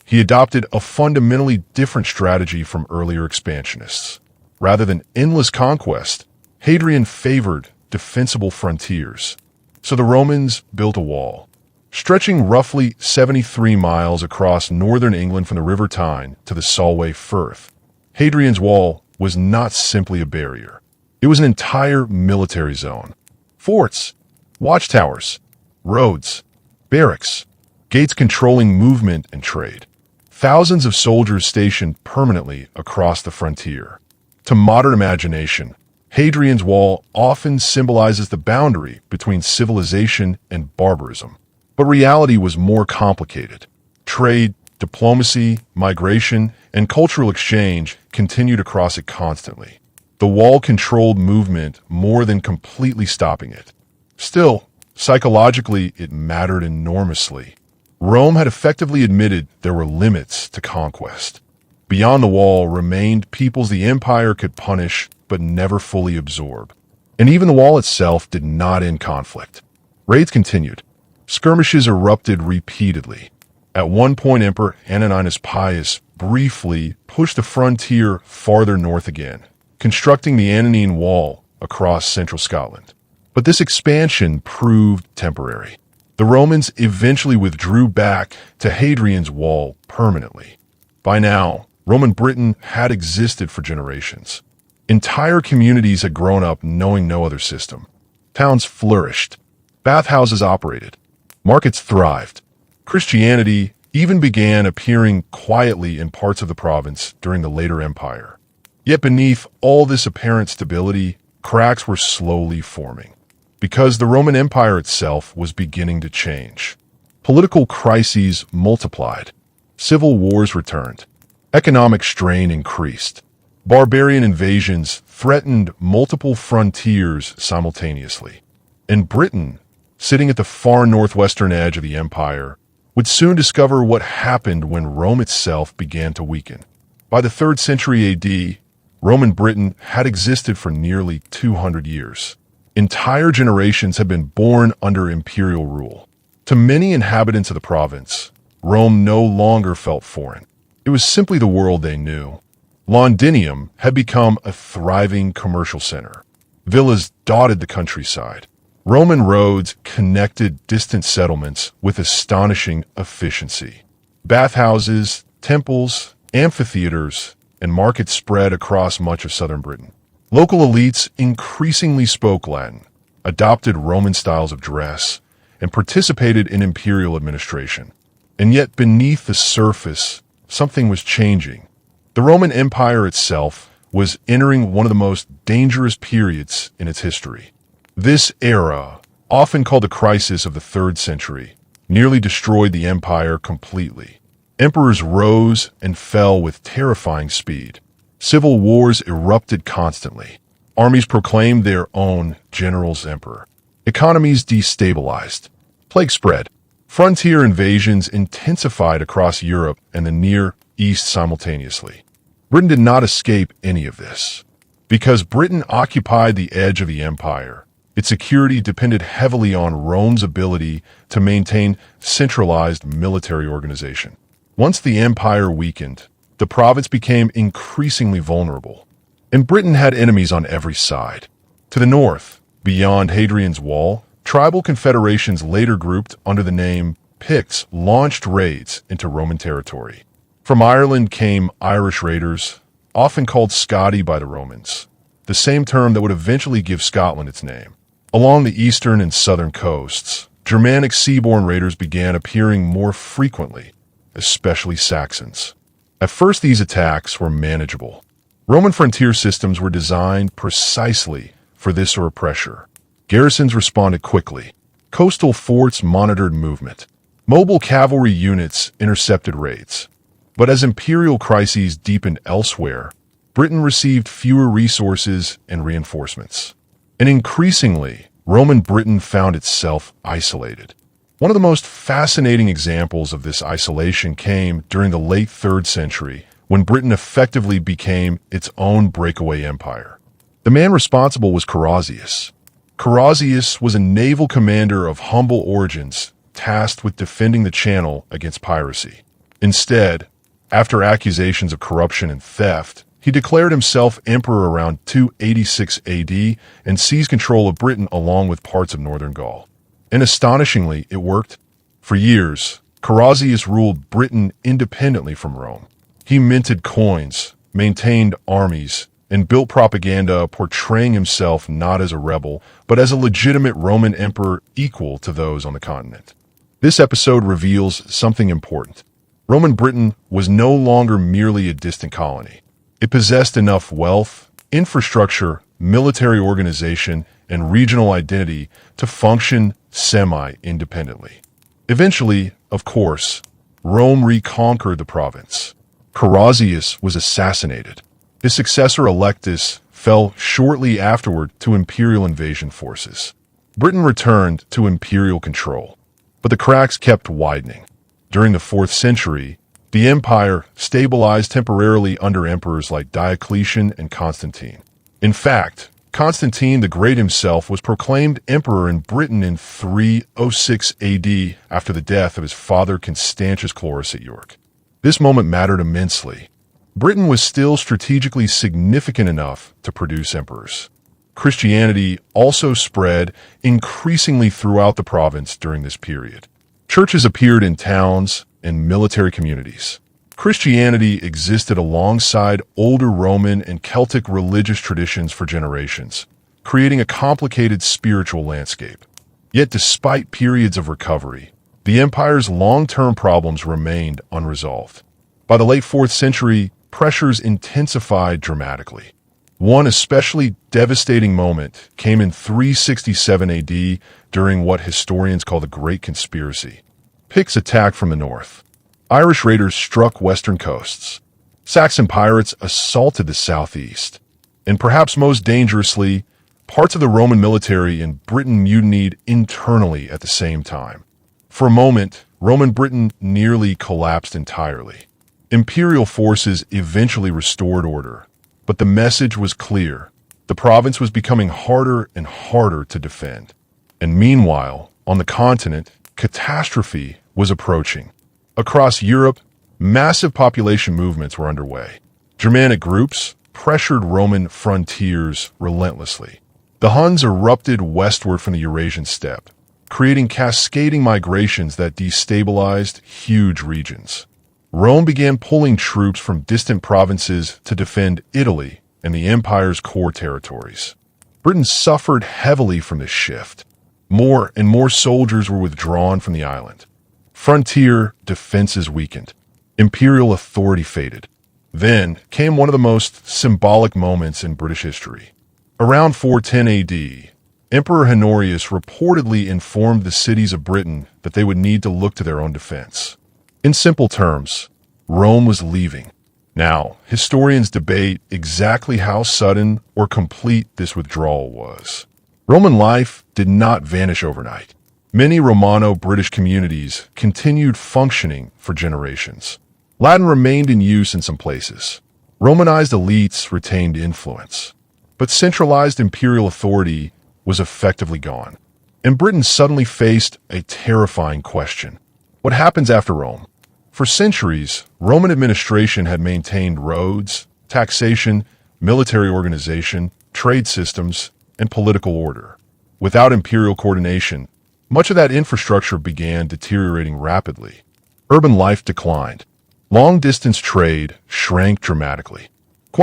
he adopted a fundamentally different strategy from earlier expansionists. Rather than endless conquest, Hadrian favored defensible frontiers. So the Romans built a wall, stretching roughly 73 miles across northern England from the River Tyne to the Solway Firth. Hadrian's Wall was not simply a barrier. It was an entire military zone. Forts, watchtowers, roads, barracks, gates controlling movement and trade. Thousands of soldiers stationed permanently across the frontier. To modern imagination, Hadrian's Wall often symbolizes the boundary between civilization and barbarism. But reality was more complicated. Trade, diplomacy, migration, and cultural exchange continued across it constantly. The wall controlled movement more than completely stopping it. Still, psychologically, it mattered enormously. Rome had effectively admitted there were limits to conquest. Beyond the wall remained peoples the empire could punish but never fully absorb. And even the wall itself did not end conflict. Raids continued. Skirmishes erupted repeatedly. At one point, Emperor Antoninus Pius briefly pushed the frontier farther north again, constructing the Antonine Wall across central Scotland. But this expansion proved temporary. The Romans eventually withdrew back to Hadrian's Wall permanently. By now, Roman Britain had existed for generations. Entire communities had grown up knowing no other system. Towns flourished. Bathhouses operated. Markets thrived. Christianity even began appearing quietly in parts of the province during the later empire. Yet beneath all this apparent stability, cracks were slowly forming, because the Roman Empire itself was beginning to change. Political crises multiplied. Civil wars returned. Economic strain increased. Barbarian invasions threatened multiple frontiers simultaneously. And Britain, sitting at the far northwestern edge of the empire, would soon discover what happened when Rome itself began to weaken. By the 3rd century AD, Roman Britain had existed for nearly 200 years. Entire generations had been born under imperial rule. To many inhabitants of the province, Rome no longer felt foreign. It was simply the world they knew. Londinium had become a thriving commercial center. Villas dotted the countryside. Roman roads connected distant settlements with astonishing efficiency. Bathhouses, temples, amphitheaters, and markets spread across much of southern Britain. Local elites increasingly spoke Latin, adopted Roman styles of dress, and participated in imperial administration. And yet beneath the surface, something was changing. The Roman Empire itself was entering one of the most dangerous periods in its history. This era, often called the crisis of the 3rd century, nearly destroyed the empire completely. Emperors rose and fell with terrifying speed. Civil wars erupted constantly. Armies proclaimed their own generals emperor. Economies destabilized. Plague spread. Frontier invasions intensified across Europe and the Near East simultaneously. Britain did not escape any of this. Because Britain occupied the edge of the empire, its security depended heavily on Rome's ability to maintain centralized military organization. Once the empire weakened, the province became increasingly vulnerable. And Britain had enemies on every side. To the north, beyond Hadrian's Wall, tribal confederations later grouped under the name Picts launched raids into Roman territory. From Ireland came Irish raiders, often called Scoti by the Romans, the same term that would eventually give Scotland its name. Along the eastern and southern coasts, Germanic seaborne raiders began appearing more frequently, especially Saxons. At first, these attacks were manageable. Roman frontier systems were designed precisely for this sort of pressure. Garrisons responded quickly. Coastal forts monitored movement. Mobile cavalry units intercepted raids. But as imperial crises deepened elsewhere, Britain received fewer resources and reinforcements. And increasingly, Roman Britain found itself isolated. One of the most fascinating examples of this isolation came during the late 3rd century, when Britain effectively became its own breakaway empire. The man responsible was Carausius. Carausius was a naval commander of humble origins, tasked with defending the Channel against piracy. Instead, after accusations of corruption and theft, he declared himself emperor around 286 AD and seized control of Britain along with parts of northern Gaul. And astonishingly, it worked. For years, Carausius ruled Britain independently from Rome. He minted coins, maintained armies, and built propaganda portraying himself not as a rebel, but as a legitimate Roman emperor equal to those on the continent. This episode reveals something important. Roman Britain was no longer merely a distant colony. It possessed enough wealth, infrastructure, military organization, and regional identity to function semi-independently. Eventually, of course, Rome reconquered the province. Carausius was assassinated. His successor Electus fell shortly afterward to imperial invasion forces. Britain returned to imperial control, but the cracks kept widening. During the 4th century, the empire stabilized temporarily under emperors like Diocletian and Constantine. In fact, Constantine the Great himself was proclaimed emperor in Britain in 306 AD after the death of his father Constantius Chlorus at York. This moment mattered immensely. Britain was still strategically significant enough to produce emperors. Christianity also spread increasingly throughout the province during this period. Churches appeared in towns and military communities. Christianity existed alongside older Roman and Celtic religious traditions for generations, creating a complicated spiritual landscape. Yet despite periods of recovery, the empire's long-term problems remained unresolved. By the late 4th century, pressures intensified dramatically. One especially devastating moment came in 367 AD during what historians call the Great Conspiracy. Picts attacked from the north. Irish raiders struck western coasts. Saxon pirates assaulted the southeast. And perhaps most dangerously, parts of the Roman military in Britain mutinied internally at the same time. For a moment, Roman Britain nearly collapsed entirely. Imperial forces eventually restored order, but the message was clear. The province was becoming harder and harder to defend. And meanwhile, on the continent, catastrophe was approaching. Across Europe, massive population movements were underway. Germanic groups pressured Roman frontiers relentlessly. The Huns erupted westward from the Eurasian steppe, creating cascading migrations that destabilized huge regions. Rome began pulling troops from distant provinces to defend Italy and the empire's core territories. Britain suffered heavily from this shift. More and more soldiers were withdrawn from the island. Frontier defenses weakened. Imperial authority faded. Then came one of the most symbolic moments in British history. Around 410 AD, Emperor Honorius reportedly informed the cities of Britain that they would need to look to their own defense. In simple terms, Rome was leaving. Now, historians debate exactly how sudden or complete this withdrawal was. Roman life did not vanish overnight. Many Romano-British communities continued functioning for generations. Latin remained in use in some places. Romanized elites retained influence. But centralized imperial authority was effectively gone. And Britain suddenly faced a terrifying question. What happens after Rome? For centuries, Roman administration had maintained roads, taxation, military organization, trade systems, and political order. Without imperial coordination, much of that infrastructure began deteriorating rapidly. Urban life declined. Long-distance trade shrank dramatically.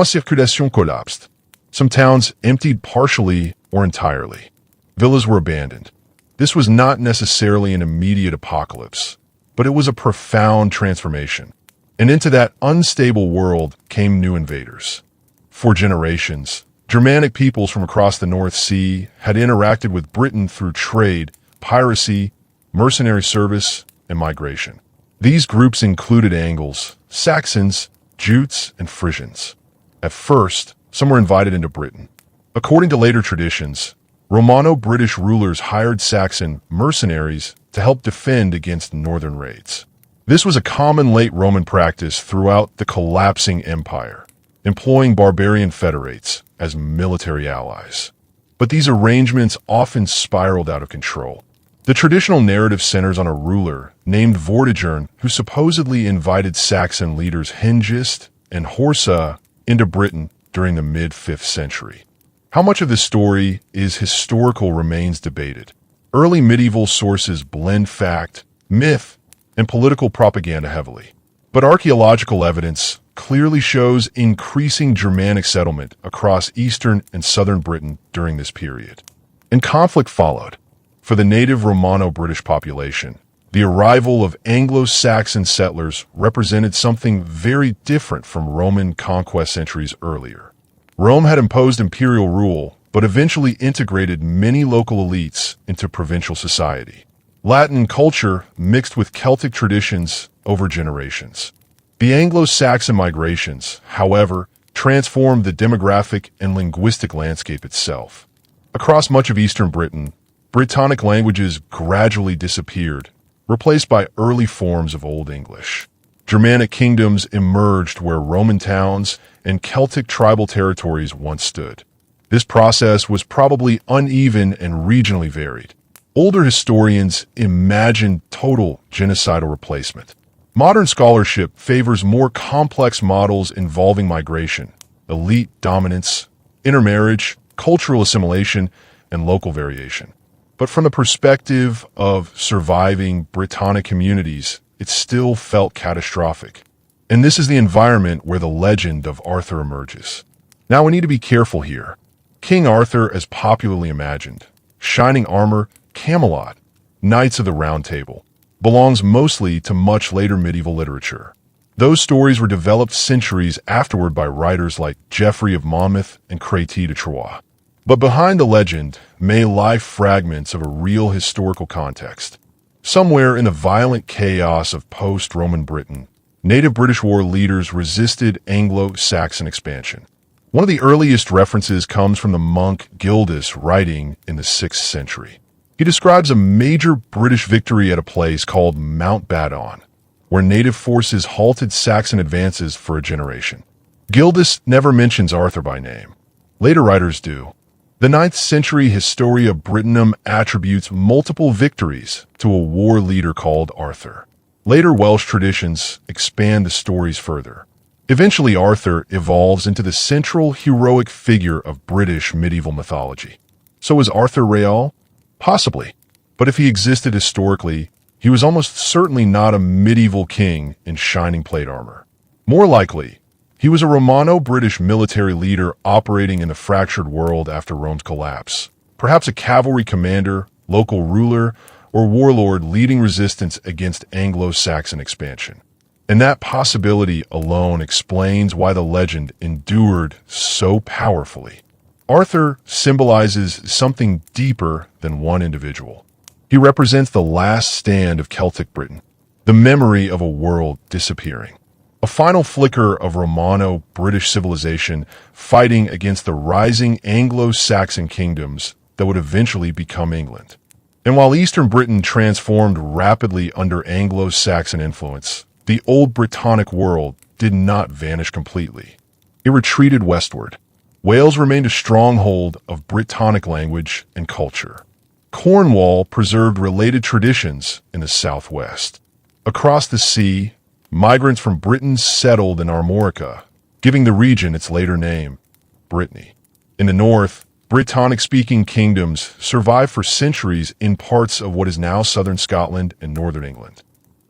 Circulation collapsed. Some towns emptied partially or entirely. Villas were abandoned. This was not necessarily an immediate apocalypse, but it was a profound transformation. And into that unstable world came new invaders. For generations, Germanic peoples from across the North Sea had interacted with Britain through trade, piracy, mercenary service, and migration. These groups included Angles, Saxons, Jutes, and Frisians. At first, some were invited into Britain. According to later traditions, Romano-British rulers hired Saxon mercenaries to help defend against northern raids. This was a common late Roman practice throughout the collapsing empire, employing barbarian federates as military allies. But these arrangements often spiraled out of control. The traditional narrative centers on a ruler named Vortigern who supposedly invited Saxon leaders Hengist and Horsa into Britain during the mid-5th century. How much of this story is historical remains debated. Early medieval sources blend fact, myth, and political propaganda heavily. But archaeological evidence clearly shows increasing Germanic settlement across eastern and southern Britain during this period. And conflict followed. For the native Romano-British population, the arrival of Anglo-Saxon settlers represented something very different from Roman conquest centuries earlier. Rome had imposed imperial rule, but eventually integrated many local elites into provincial society. Latin culture mixed with Celtic traditions over generations. The Anglo-Saxon migrations, however, transformed the demographic and linguistic landscape itself. Across much of eastern Britain, Brittonic languages gradually disappeared, replaced by early forms of Old English. Germanic kingdoms emerged where Roman towns and Celtic tribal territories once stood. This process was probably uneven and regionally varied. Older historians imagined total genocidal replacement. Modern scholarship favors more complex models involving migration, elite dominance, intermarriage, cultural assimilation, and local variation. But from the perspective of surviving Brittonic communities, it still felt catastrophic. And this is the environment where the legend of Arthur emerges. Now we need to be careful here. King Arthur as popularly imagined, shining armor, Camelot, Knights of the Round Table, belongs mostly to much later medieval literature. Those stories were developed centuries afterward by writers like Geoffrey of Monmouth and Créty de Troyes. But behind the legend may lie fragments of a real historical context. Somewhere in the violent chaos of post-Roman Britain, native British war leaders resisted Anglo-Saxon expansion. One of the earliest references comes from the monk Gildas writing in the 6th century. He describes a major British victory at a place called Mount Badon, where native forces halted Saxon advances for a generation. Gildas never mentions Arthur by name. Later writers do. The 9th century Historia Brittonum attributes multiple victories to a war leader called Arthur. Later Welsh traditions expand the stories further. Eventually, Arthur evolves into the central heroic figure of British medieval mythology. So is Arthur real? Possibly. But if he existed historically, he was almost certainly not a medieval king in shining plate armor. More likely, he was a Romano-British military leader operating in the fractured world after Rome's collapse. Perhaps a cavalry commander, local ruler, or warlord leading resistance against Anglo-Saxon expansion. And that possibility alone explains why the legend endured so powerfully. Arthur symbolizes something deeper than one individual. He represents the last stand of Celtic Britain, the memory of a world disappearing. A final flicker of Romano-British civilization fighting against the rising Anglo-Saxon kingdoms that would eventually become England. And while Eastern Britain transformed rapidly under Anglo-Saxon influence, the old Brittonic world did not vanish completely. It retreated westward. Wales remained a stronghold of Brittonic language and culture. Cornwall preserved related traditions in the southwest. Across the sea, migrants from Britain settled in Armorica, giving the region its later name, Brittany. In the north, Brittonic-speaking kingdoms survived for centuries in parts of what is now southern Scotland and northern England.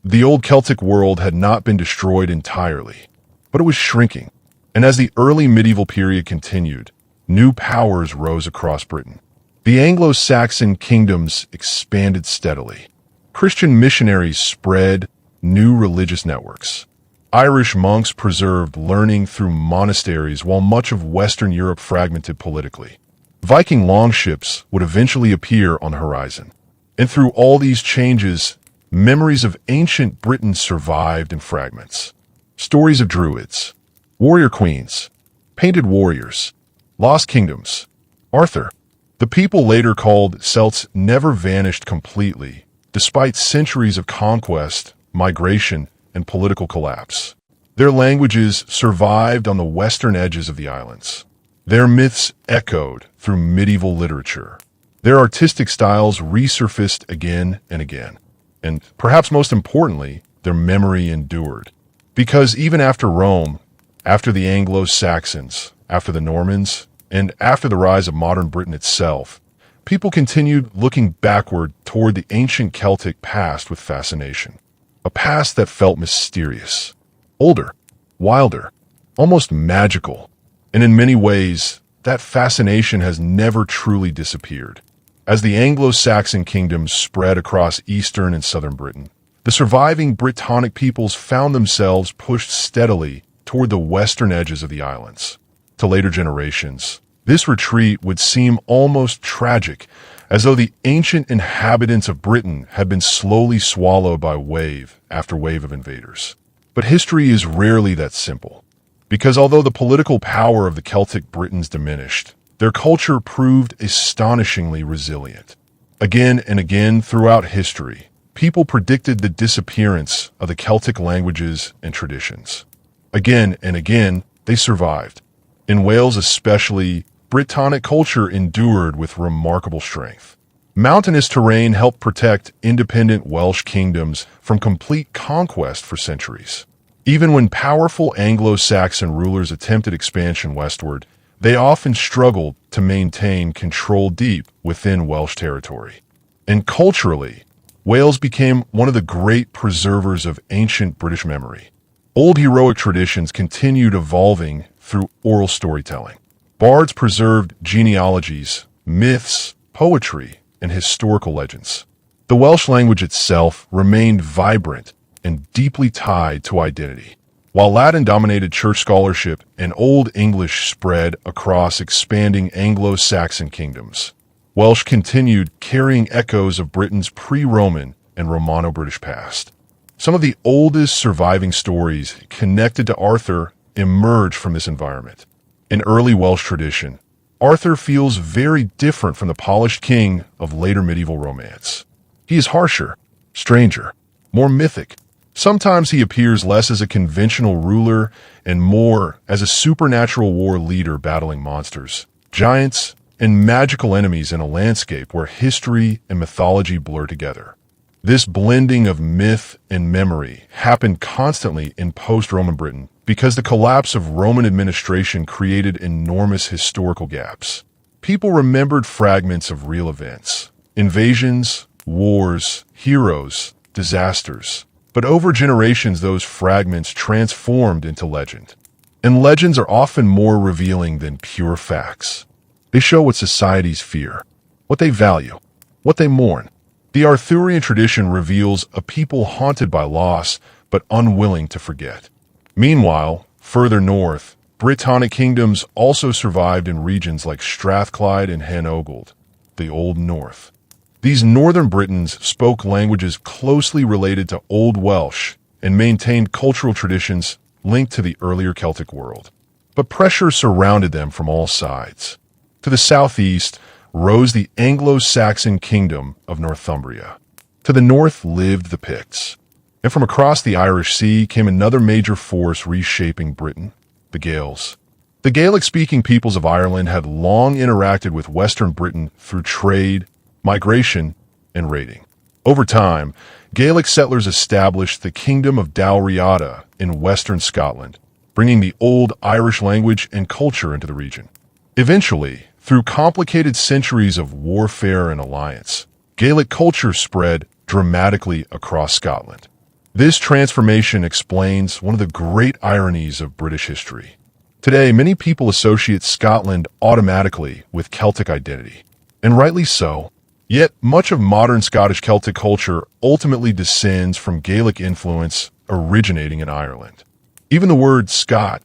The old Celtic world had not been destroyed entirely, but it was shrinking. And as the early medieval period continued, new powers rose across Britain. The Anglo-Saxon kingdoms expanded steadily. Christian missionaries spread new religious networks. Irish monks preserved learning through monasteries while much of Western Europe fragmented politically. Viking longships would eventually appear on the horizon. And through all these changes, memories of ancient Britain survived in fragments. Stories of Druids, warrior queens, painted warriors, lost kingdoms, Arthur. The people later called Celts never vanished completely, despite centuries of conquest, migration, and political collapse. Their languages survived on the western edges of the islands. Their myths echoed through medieval literature. Their artistic styles resurfaced again and again. And perhaps most importantly, their memory endured. Because even after Rome, after the Anglo-Saxons, after the Normans, and after the rise of modern Britain itself, people continued looking backward toward the ancient Celtic past with fascination. A past that felt mysterious, older, wilder, almost magical. And in many ways, that fascination has never truly disappeared. As the Anglo-Saxon kingdoms spread across eastern and southern Britain, the surviving Brittonic peoples found themselves pushed steadily toward the western edges of the islands. To later generations, this retreat would seem almost tragic, as though the ancient inhabitants of Britain had been slowly swallowed by wave after wave of invaders. But history is rarely that simple, because although the political power of the Celtic Britons diminished, their culture proved astonishingly resilient. Again and again throughout history, people predicted the disappearance of the Celtic languages and traditions. Again and again, they survived. In Wales especially, Brittonic culture endured with remarkable strength. Mountainous terrain helped protect independent Welsh kingdoms from complete conquest for centuries. Even when powerful Anglo-Saxon rulers attempted expansion westward, they often struggled to maintain control deep within Welsh territory. And culturally, Wales became one of the great preservers of ancient British memory. Old heroic traditions continued evolving through oral storytelling. Bards preserved genealogies, myths, poetry, and historical legends. The Welsh language itself remained vibrant and deeply tied to identity. While Latin dominated church scholarship and Old English spread across expanding Anglo-Saxon kingdoms, Welsh continued carrying echoes of Britain's pre-Roman and Romano-British past. Some of the oldest surviving stories connected to Arthur emerge from this environment. In early Welsh tradition, Arthur feels very different from the polished king of later medieval romance. He is harsher, stranger, more mythic. Sometimes he appears less as a conventional ruler and more as a supernatural war leader battling monsters, giants, and magical enemies in a landscape where history and mythology blur together. This blending of myth and memory happened constantly in post-Roman Britain because the collapse of Roman administration created enormous historical gaps. People remembered fragments of real events, invasions, wars, heroes, disasters. But over generations, those fragments transformed into legend. And legends are often more revealing than pure facts. They show what societies fear, what they value, what they mourn. The Arthurian tradition reveals a people haunted by loss, but unwilling to forget. Meanwhile, further north, Brittonic kingdoms also survived in regions like Strathclyde and Hen Ogledd, the Old North. These northern Britons spoke languages closely related to Old Welsh and maintained cultural traditions linked to the earlier Celtic world. But pressure surrounded them from all sides. To the southeast rose the Anglo-Saxon kingdom of Northumbria. To the north lived the Picts. And from across the Irish Sea came another major force reshaping Britain, the Gaels. The Gaelic-speaking peoples of Ireland had long interacted with Western Britain through trade, migration, and raiding. Over time, Gaelic settlers established the Kingdom of Dalriada in western Scotland, bringing the old Irish language and culture into the region. Eventually, through complicated centuries of warfare and alliance, Gaelic culture spread dramatically across Scotland. This transformation explains one of the great ironies of British history. Today, many people associate Scotland automatically with Celtic identity, and rightly so. Yet, much of modern Scottish Celtic culture ultimately descends from Gaelic influence originating in Ireland. Even the word Scot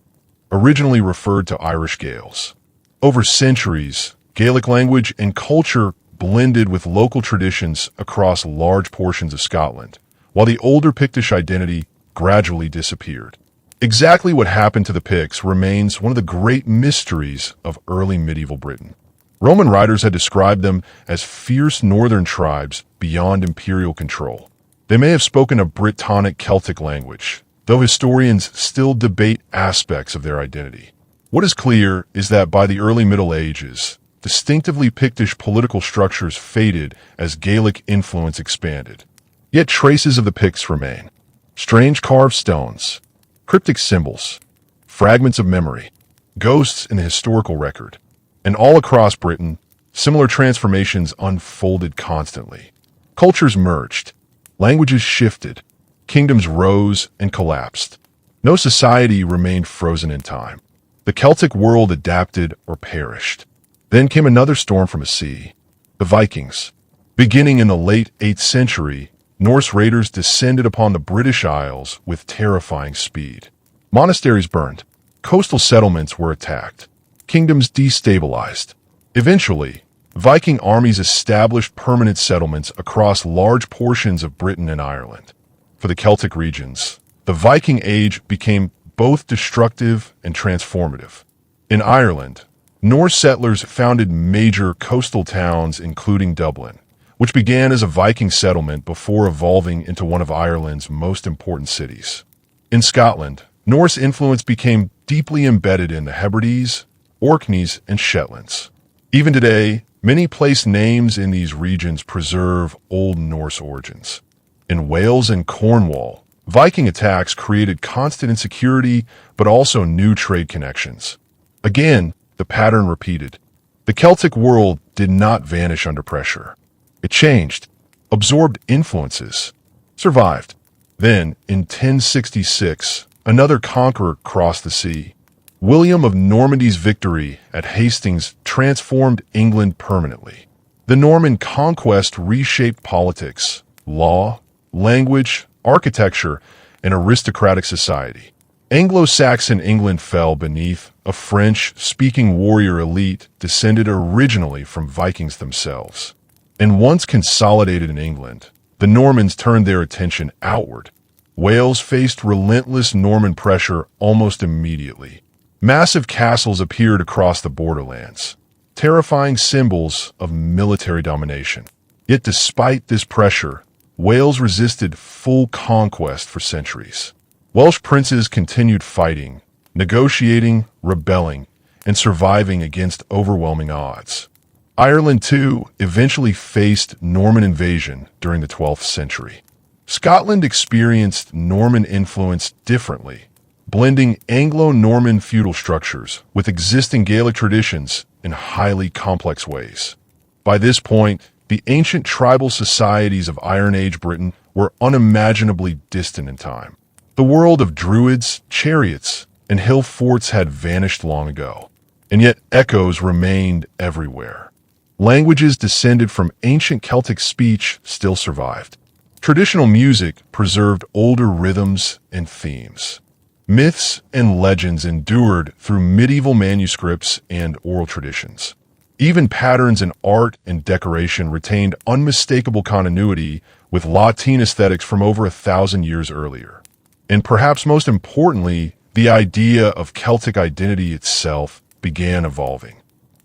originally referred to Irish Gaels. Over centuries, Gaelic language and culture blended with local traditions across large portions of Scotland, while the older Pictish identity gradually disappeared. Exactly what happened to the Picts remains one of the great mysteries of early medieval Britain. Roman writers had described them as fierce northern tribes beyond imperial control. They may have spoken a Brittonic Celtic language, though historians still debate aspects of their identity. What is clear is that by the early Middle Ages, distinctively Pictish political structures faded as Gaelic influence expanded. Yet traces of the Picts remain. Strange carved stones, cryptic symbols, fragments of memory, ghosts in the historical record. And all across Britain, similar transformations unfolded constantly. Cultures merged, languages shifted, kingdoms rose and collapsed. No society remained frozen in time. The Celtic world adapted or perished. Then came another storm from a sea, the Vikings. Beginning in the late 8th century, Norse raiders descended upon the British Isles with terrifying speed. Monasteries burned, coastal settlements were attacked, kingdoms destabilized. Eventually, Viking armies established permanent settlements across large portions of Britain and Ireland. For the Celtic regions, The Viking Age became both destructive and transformative. In Ireland, Norse settlers founded major coastal towns including Dublin, which began as a Viking settlement before evolving into one of Ireland's most important cities. In Scotland, Norse influence became deeply embedded in the Hebrides, Orkneys, and Shetlands. Even today, many place names in these regions preserve Old Norse origins. In Wales and Cornwall, Viking attacks created constant insecurity but also new trade connections. Again, the pattern repeated. The Celtic world did not vanish under pressure. It changed, absorbed influences, survived. Then, in 1066, another conqueror crossed the sea. William of Normandy's victory at Hastings transformed England permanently. The Norman conquest reshaped politics, law, language, architecture, and aristocratic society. Anglo-Saxon England fell beneath a French-speaking warrior elite descended originally from Vikings themselves. And once consolidated in England, the Normans turned their attention outward. Wales faced relentless Norman pressure almost immediately. Massive castles appeared across the borderlands, terrifying symbols of military domination. Yet despite this pressure, Wales resisted full conquest for centuries. Welsh princes continued fighting, negotiating, rebelling, and surviving against overwhelming odds. Ireland, too, eventually faced Norman invasion during the 12th century. Scotland experienced Norman influence differently, blending Anglo-Norman feudal structures with existing Gaelic traditions in highly complex ways. By this point, the ancient tribal societies of Iron Age Britain were unimaginably distant in time. The world of Druids, chariots, and hill forts had vanished long ago, and yet echoes remained everywhere. Languages descended from ancient Celtic speech still survived. Traditional music preserved older rhythms and themes. Myths and legends endured through medieval manuscripts and oral traditions. Even patterns in art and decoration retained unmistakable continuity with Latin aesthetics from over 1,000 years earlier. And perhaps most importantly, the idea of Celtic identity itself began evolving.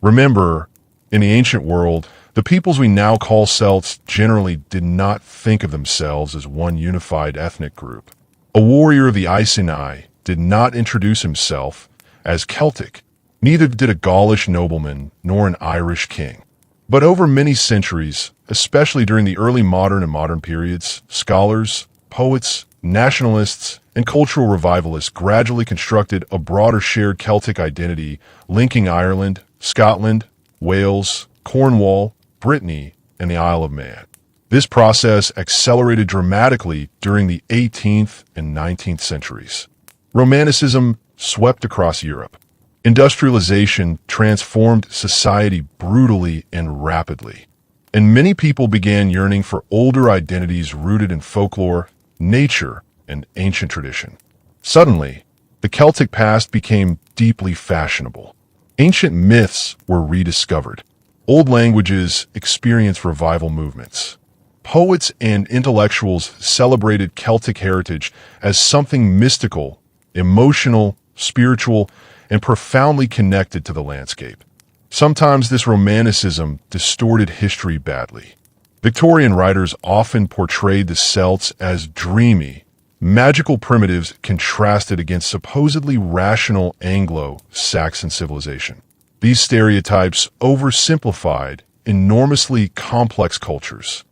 Remember, in the ancient world, the peoples we now call Celts generally did not think of themselves as one unified ethnic group. A warrior of the Iceni did not introduce himself as Celtic. Neither did a Gaulish nobleman nor an Irish king. But over many centuries, especially during the early modern and modern periods, scholars, poets, nationalists, and cultural revivalists gradually constructed a broader shared Celtic identity linking Ireland, Scotland, Wales, Cornwall, Brittany, and the Isle of Man. This process accelerated dramatically during the 18th and 19th centuries. Romanticism swept across Europe. Industrialization transformed society brutally and rapidly, and many people began yearning for older identities rooted in folklore, nature, and ancient tradition. Suddenly, the Celtic past became deeply fashionable. Ancient myths were rediscovered. Old languages experienced revival movements. Poets and intellectuals celebrated Celtic heritage as something mystical, emotional, spiritual, and profoundly connected to the landscape. Sometimes this romanticism distorted history badly. Victorian writers often portrayed the Celts as dreamy, magical primitives contrasted against supposedly rational Anglo-Saxon civilization. These stereotypes oversimplified enormously complex cultures.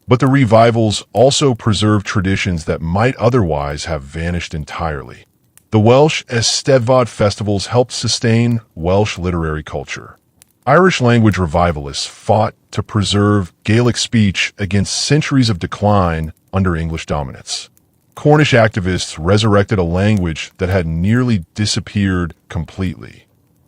But the revivals also preserved traditions that might otherwise have vanished entirely. The Welsh Eisteddfod festivals helped sustain Welsh literary culture. Irish language revivalists fought to preserve Gaelic speech against centuries of decline under English dominance. Cornish activists resurrected a language that had nearly disappeared completely.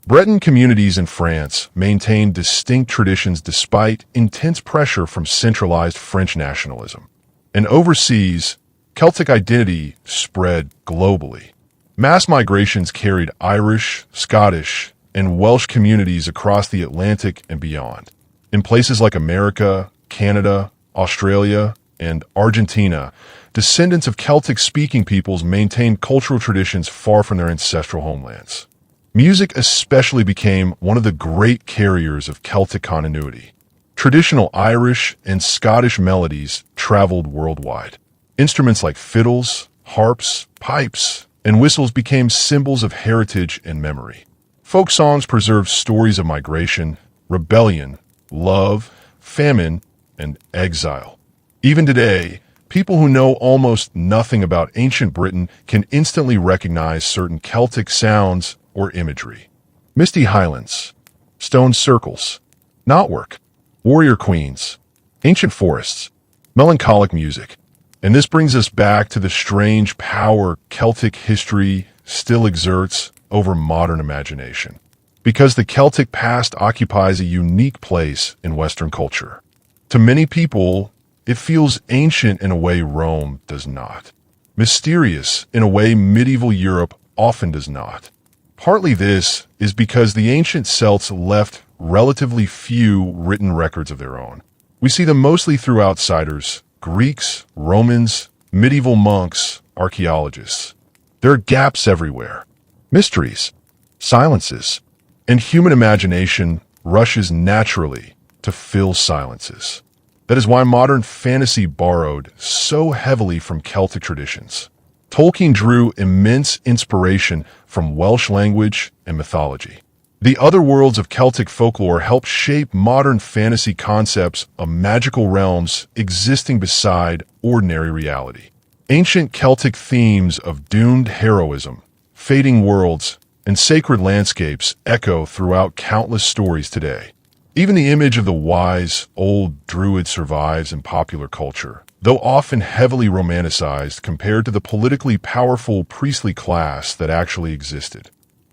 Breton communities in France maintained distinct traditions despite intense pressure from centralized French nationalism. And overseas, Celtic identity spread globally. Mass migrations carried Irish, Scottish, and Welsh communities across the Atlantic and beyond. In places like America, Canada, Australia, and Argentina, descendants of Celtic-speaking peoples maintained cultural traditions far from their ancestral homelands. Music especially became one of the great carriers of Celtic continuity. Traditional Irish and Scottish melodies traveled worldwide. Instruments like fiddles, harps, pipes, and whistles became symbols of heritage and memory. Folk songs preserved stories of migration, rebellion, love, famine, and exile. Even today, people who know almost nothing about ancient Britain can instantly recognize certain Celtic sounds or imagery. Misty highlands, stone circles, knotwork, warrior queens, ancient forests, melancholic music. And this brings us back to the strange power Celtic history still exerts over modern imagination. Because the Celtic past occupies a unique place in Western culture. To many people, it feels ancient in a way Rome does not. Mysterious in a way medieval Europe often does not. Partly this is because the ancient Celts left relatively few written records of their own. We see them mostly through outsiders, Greeks, Romans, medieval monks, archaeologists. There are gaps everywhere, mysteries, silences, and human imagination rushes naturally to fill silences. That is why modern fantasy borrowed so heavily from Celtic traditions. Tolkien drew immense inspiration from Welsh language and mythology. The other worlds of Celtic folklore helped shape modern fantasy concepts of magical realms existing beside ordinary reality. Ancient Celtic themes of doomed heroism, fading worlds, and sacred landscapes echo throughout countless stories today. Even the image of the wise, old Druid survives in popular culture, though often heavily romanticized compared to the politically powerful priestly class that actually existed.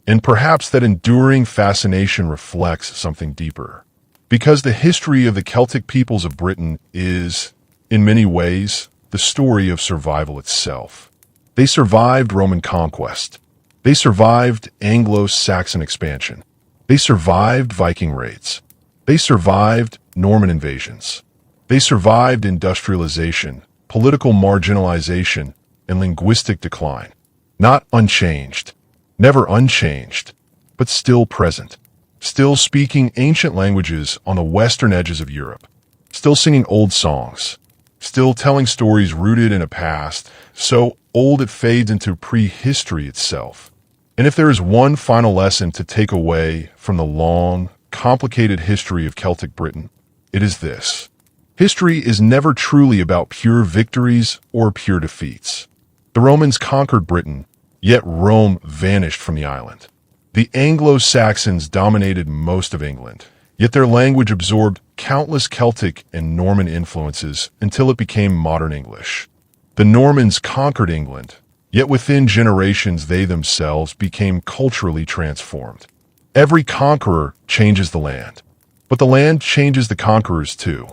And perhaps that enduring fascination reflects something deeper. Because the history of the Celtic peoples of Britain is, in many ways, the story of survival itself. They survived Roman conquest. They survived Anglo-Saxon expansion. They survived Viking raids. They survived Norman invasions. They survived industrialization, political marginalization, and linguistic decline. Not unchanged, never unchanged, but still present. Still speaking ancient languages on the western edges of Europe. Still singing old songs. Still telling stories rooted in a past so old it fades into prehistory itself. And if there is one final lesson to take away from the long, complicated history of Celtic Britain, it is this. History is never truly about pure victories or pure defeats. The Romans conquered Britain, yet Rome vanished from the island. The Anglo-Saxons dominated most of England, yet their language absorbed countless Celtic and Norman influences until it became modern English. The Normans conquered England, yet within generations they themselves became culturally transformed. Every conqueror changes the land, but the land changes the conquerors too.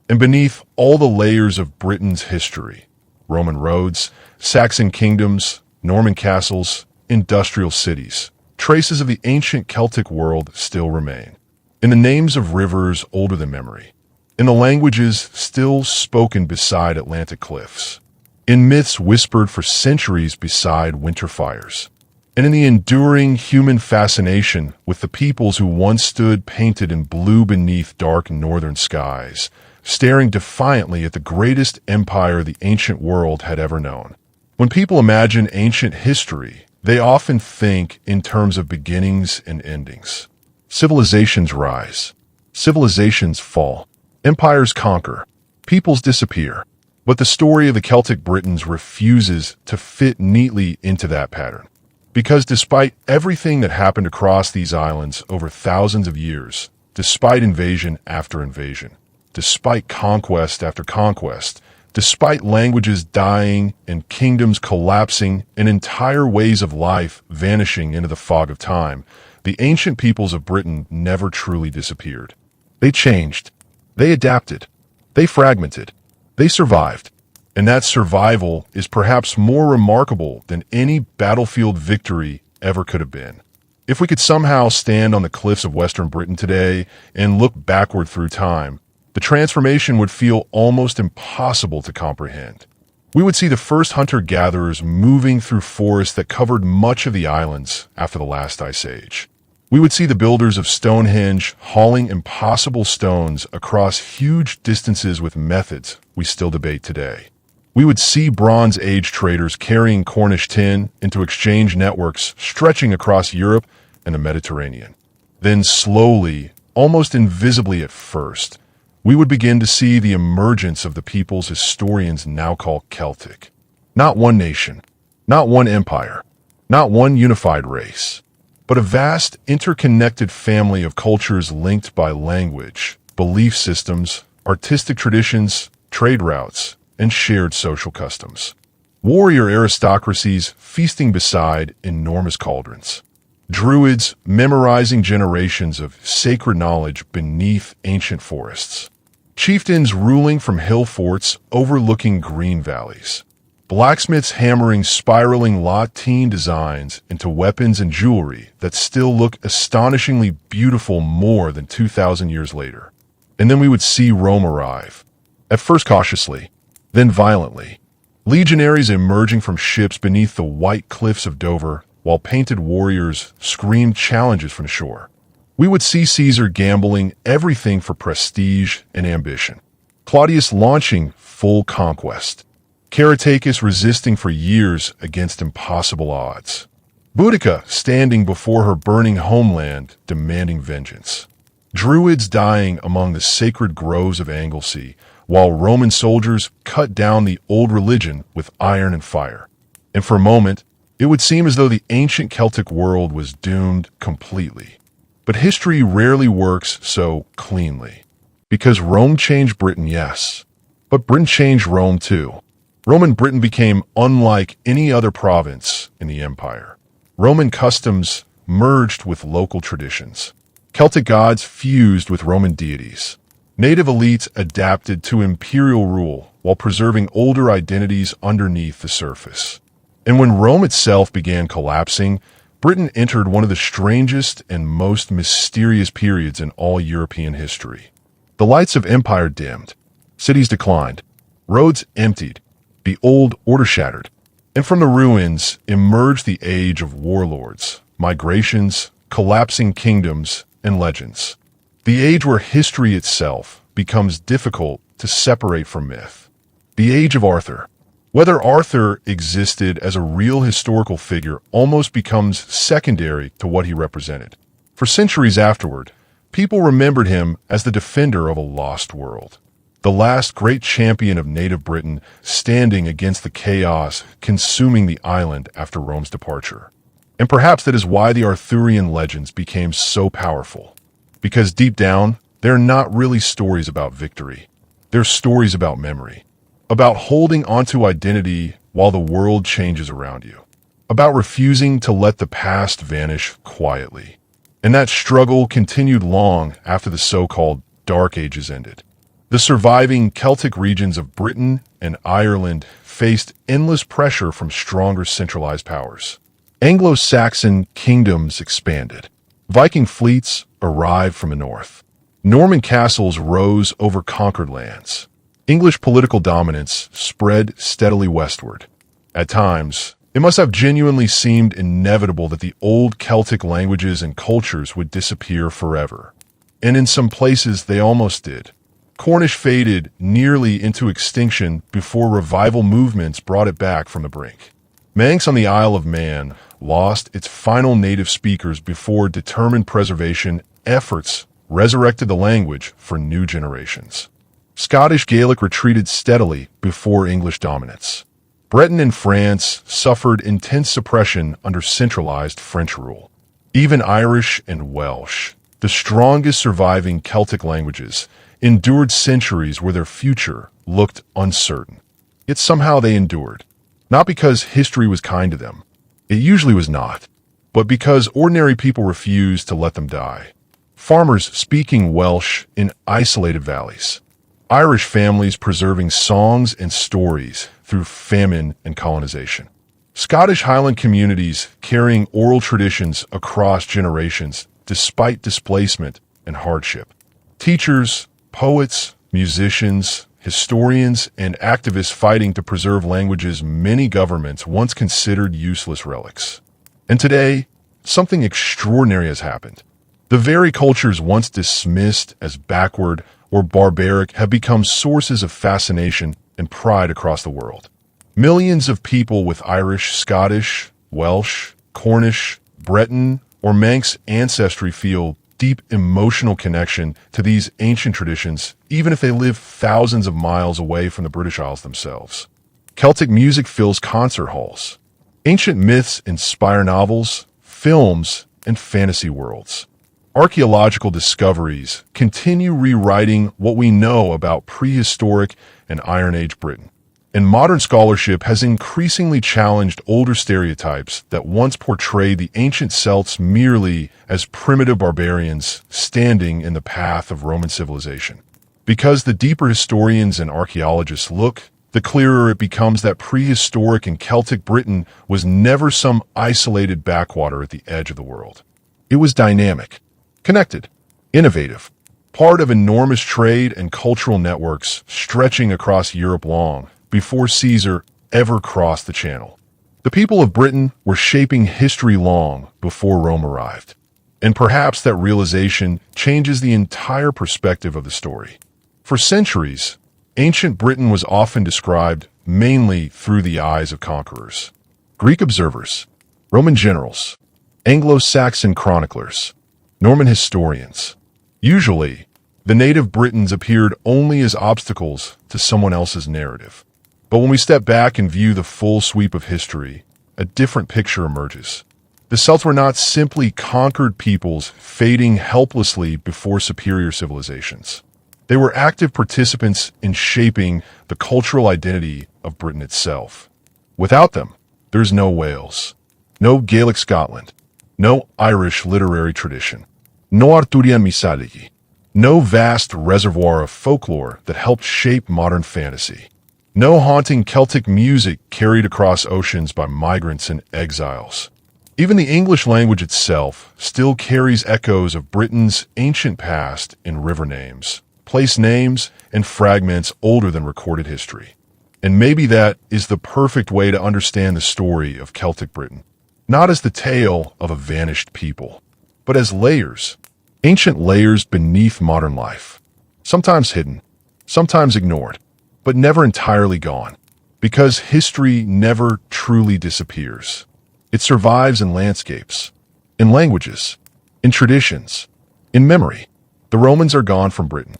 And beneath all the layers of Britain's history, Roman roads, Saxon kingdoms, Norman castles, industrial cities, traces of the ancient Celtic world still remain. In the names of rivers older than memory, in the languages still spoken beside Atlantic cliffs, in myths whispered for centuries beside winter fires, and in the enduring human fascination with the peoples who once stood painted in blue beneath dark northern skies, staring defiantly at the greatest empire the ancient world had ever known. When people imagine ancient history, they often think in terms of beginnings and endings. Civilizations rise. Civilizations fall. Empires conquer. Peoples disappear. But the story of the Celtic Britons refuses to fit neatly into that pattern. Because despite everything that happened across these islands over thousands of years, despite invasion after invasion, despite conquest after conquest, despite languages dying and kingdoms collapsing and entire ways of life vanishing into the fog of time, the ancient peoples of Britain never truly disappeared. They changed. They adapted. They fragmented. They survived. And that survival is perhaps more remarkable than any battlefield victory ever could have been. If we could somehow stand on the cliffs of Western Britain today and look backward through time, the transformation would feel almost impossible to comprehend. We would see the first hunter-gatherers moving through forests that covered much of the islands after the last ice age. We would see the builders of Stonehenge hauling impossible stones across huge distances with methods we still debate today. We would see Bronze Age traders carrying Cornish tin into exchange networks stretching across Europe and the Mediterranean. Then slowly, almost invisibly at first, we would begin to see the emergence of the peoples historians now call Celtic. Not one nation, not one empire, not one unified race, but a vast, interconnected family of cultures linked by language, belief systems, artistic traditions, trade routes, and shared social customs. Warrior aristocracies feasting beside enormous cauldrons. Druids memorizing generations of sacred knowledge beneath ancient forests. Chieftains ruling from hill forts overlooking green valleys. Blacksmiths hammering spiraling lateen designs into weapons and jewelry that still look astonishingly beautiful more than 2,000 years later. And then we would see Rome arrive. At first cautiously, then violently. Legionaries emerging from ships beneath the white cliffs of Dover, while painted warriors screamed challenges from shore. We would see Caesar gambling everything for prestige and ambition. Claudius launching full conquest. Caratacus resisting for years against impossible odds. Boudica standing before her burning homeland, demanding vengeance. Druids dying among the sacred groves of Anglesey, while Roman soldiers cut down the old religion with iron and fire. And for a moment, it would seem as though the ancient Celtic world was doomed completely. But history rarely works so cleanly. Because Rome changed Britain, yes, but Britain changed Rome too. Roman Britain became unlike any other province in the empire. Roman customs merged with local traditions. Celtic gods fused with Roman deities. Native elites adapted to imperial rule while preserving older identities underneath the surface. And when Rome itself began collapsing, Britain entered one of the strangest and most mysterious periods in all European history. The lights of empire dimmed. Cities declined. Roads emptied. The old order shattered. And from the ruins emerged the age of warlords, migrations, collapsing kingdoms, and legends. The age where history itself becomes difficult to separate from myth. The age of Arthur. Whether Arthur existed as a real historical figure almost becomes secondary to what he represented. For centuries afterward, people remembered him as the defender of a lost world. The last great champion of native Britain standing against the chaos consuming the island after Rome's departure. And perhaps that is why the Arthurian legends became so powerful. Because deep down, they're not really stories about victory. They're stories about memory. About holding onto identity while the world changes around you. About refusing to let the past vanish quietly. And that struggle continued long after the so-called Dark Ages ended. The surviving Celtic regions of Britain and Ireland faced endless pressure from stronger centralized powers. Anglo-Saxon kingdoms expanded. Viking fleets arrived from the north. Norman castles rose over conquered lands. English political dominance spread steadily westward. At times, it must have genuinely seemed inevitable that the old Celtic languages and cultures would disappear forever. And in some places, they almost did. Cornish faded nearly into extinction before revival movements brought it back from the brink. Manx on the Isle of Man lost its final native speakers before determined preservation efforts resurrected the language for new generations. Scottish Gaelic retreated steadily before English dominance. Breton and France suffered intense suppression under centralized French rule. Even Irish and Welsh, the strongest surviving Celtic languages, endured centuries where their future looked uncertain. Yet somehow they endured. Not because history was kind to them. It usually was not. But because ordinary people refused to let them die. Farmers speaking Welsh in isolated valleys. Irish families preserving songs and stories through famine and colonization. Scottish Highland communities carrying oral traditions across generations despite displacement and hardship. Teachers, poets, musicians, historians, and activists fighting to preserve languages many governments once considered useless relics. And today, something extraordinary has happened. The very cultures once dismissed as backward or barbaric have become sources of fascination and pride across the world. Millions of people with Irish, Scottish, Welsh, Cornish, Breton, or Manx ancestry feel deep emotional connection to these ancient traditions, even if they live thousands of miles away from the British Isles themselves. Celtic music fills concert halls. Ancient myths inspire novels, films, and fantasy worlds. Archaeological discoveries continue rewriting what we know about prehistoric and Iron Age Britain. And modern scholarship has increasingly challenged older stereotypes that once portrayed the ancient Celts merely as primitive barbarians standing in the path of Roman civilization. Because the deeper historians and archaeologists look, the clearer it becomes that prehistoric and Celtic Britain was never some isolated backwater at the edge of the world. It was dynamic, connected, innovative, part of enormous trade and cultural networks stretching across Europe long before Caesar ever crossed the Channel. The people of Britain were shaping history long before Rome arrived. And perhaps that realization changes the entire perspective of the story. For centuries, ancient Britain was often described mainly through the eyes of conquerors. Greek observers, Roman generals, Anglo-Saxon chroniclers, Norman historians. Usually, the native Britons appeared only as obstacles to someone else's narrative. But when we step back and view the full sweep of history, a different picture emerges. The Celts were not simply conquered peoples fading helplessly before superior civilizations. They were active participants in shaping the cultural identity of Britain itself. Without them, there's no Wales, no Gaelic Scotland, no Irish literary tradition, no Arturian mythology, no vast reservoir of folklore that helped shape modern fantasy. No haunting Celtic music carried across oceans by migrants and exiles. Even the English language itself still carries echoes of Britain's ancient past in river names, place names, and fragments older than recorded history. And maybe that is the perfect way to understand the story of Celtic Britain. Not as the tale of a vanished people, but as layers, ancient layers beneath modern life. Sometimes hidden, sometimes ignored, but never entirely gone, because history never truly disappears. It survives in landscapes, in languages, in traditions, in memory. The Romans are gone from Britain.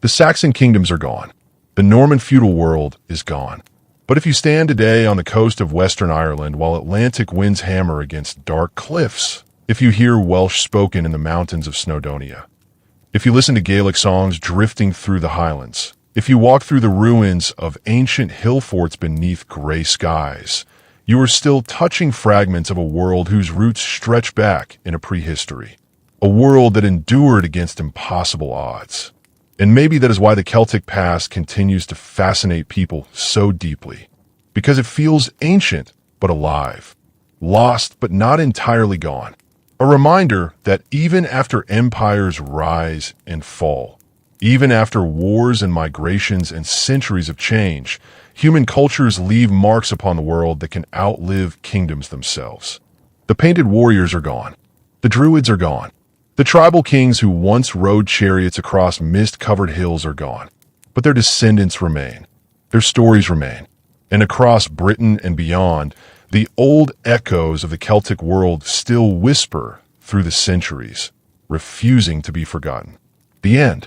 The Saxon kingdoms are gone. The Norman feudal world is gone. But if you stand today on the coast of Western Ireland while Atlantic winds hammer against dark cliffs, if you hear Welsh spoken in the mountains of Snowdonia, if you listen to Gaelic songs drifting through the highlands, if you walk through the ruins of ancient hill forts beneath gray skies, you are still touching fragments of a world whose roots stretch back into prehistory, a world that endured against impossible odds. And maybe that is why the Celtic past continues to fascinate people so deeply, because it feels ancient but alive, lost but not entirely gone. A reminder that even after empires rise and fall, even after wars and migrations and centuries of change, human cultures leave marks upon the world that can outlive kingdoms themselves. The painted warriors are gone. The Druids are gone. The tribal kings who once rode chariots across mist-covered hills are gone. But their descendants remain. Their stories remain. And across Britain and beyond, the old echoes of the Celtic world still whisper through the centuries, refusing to be forgotten. The end.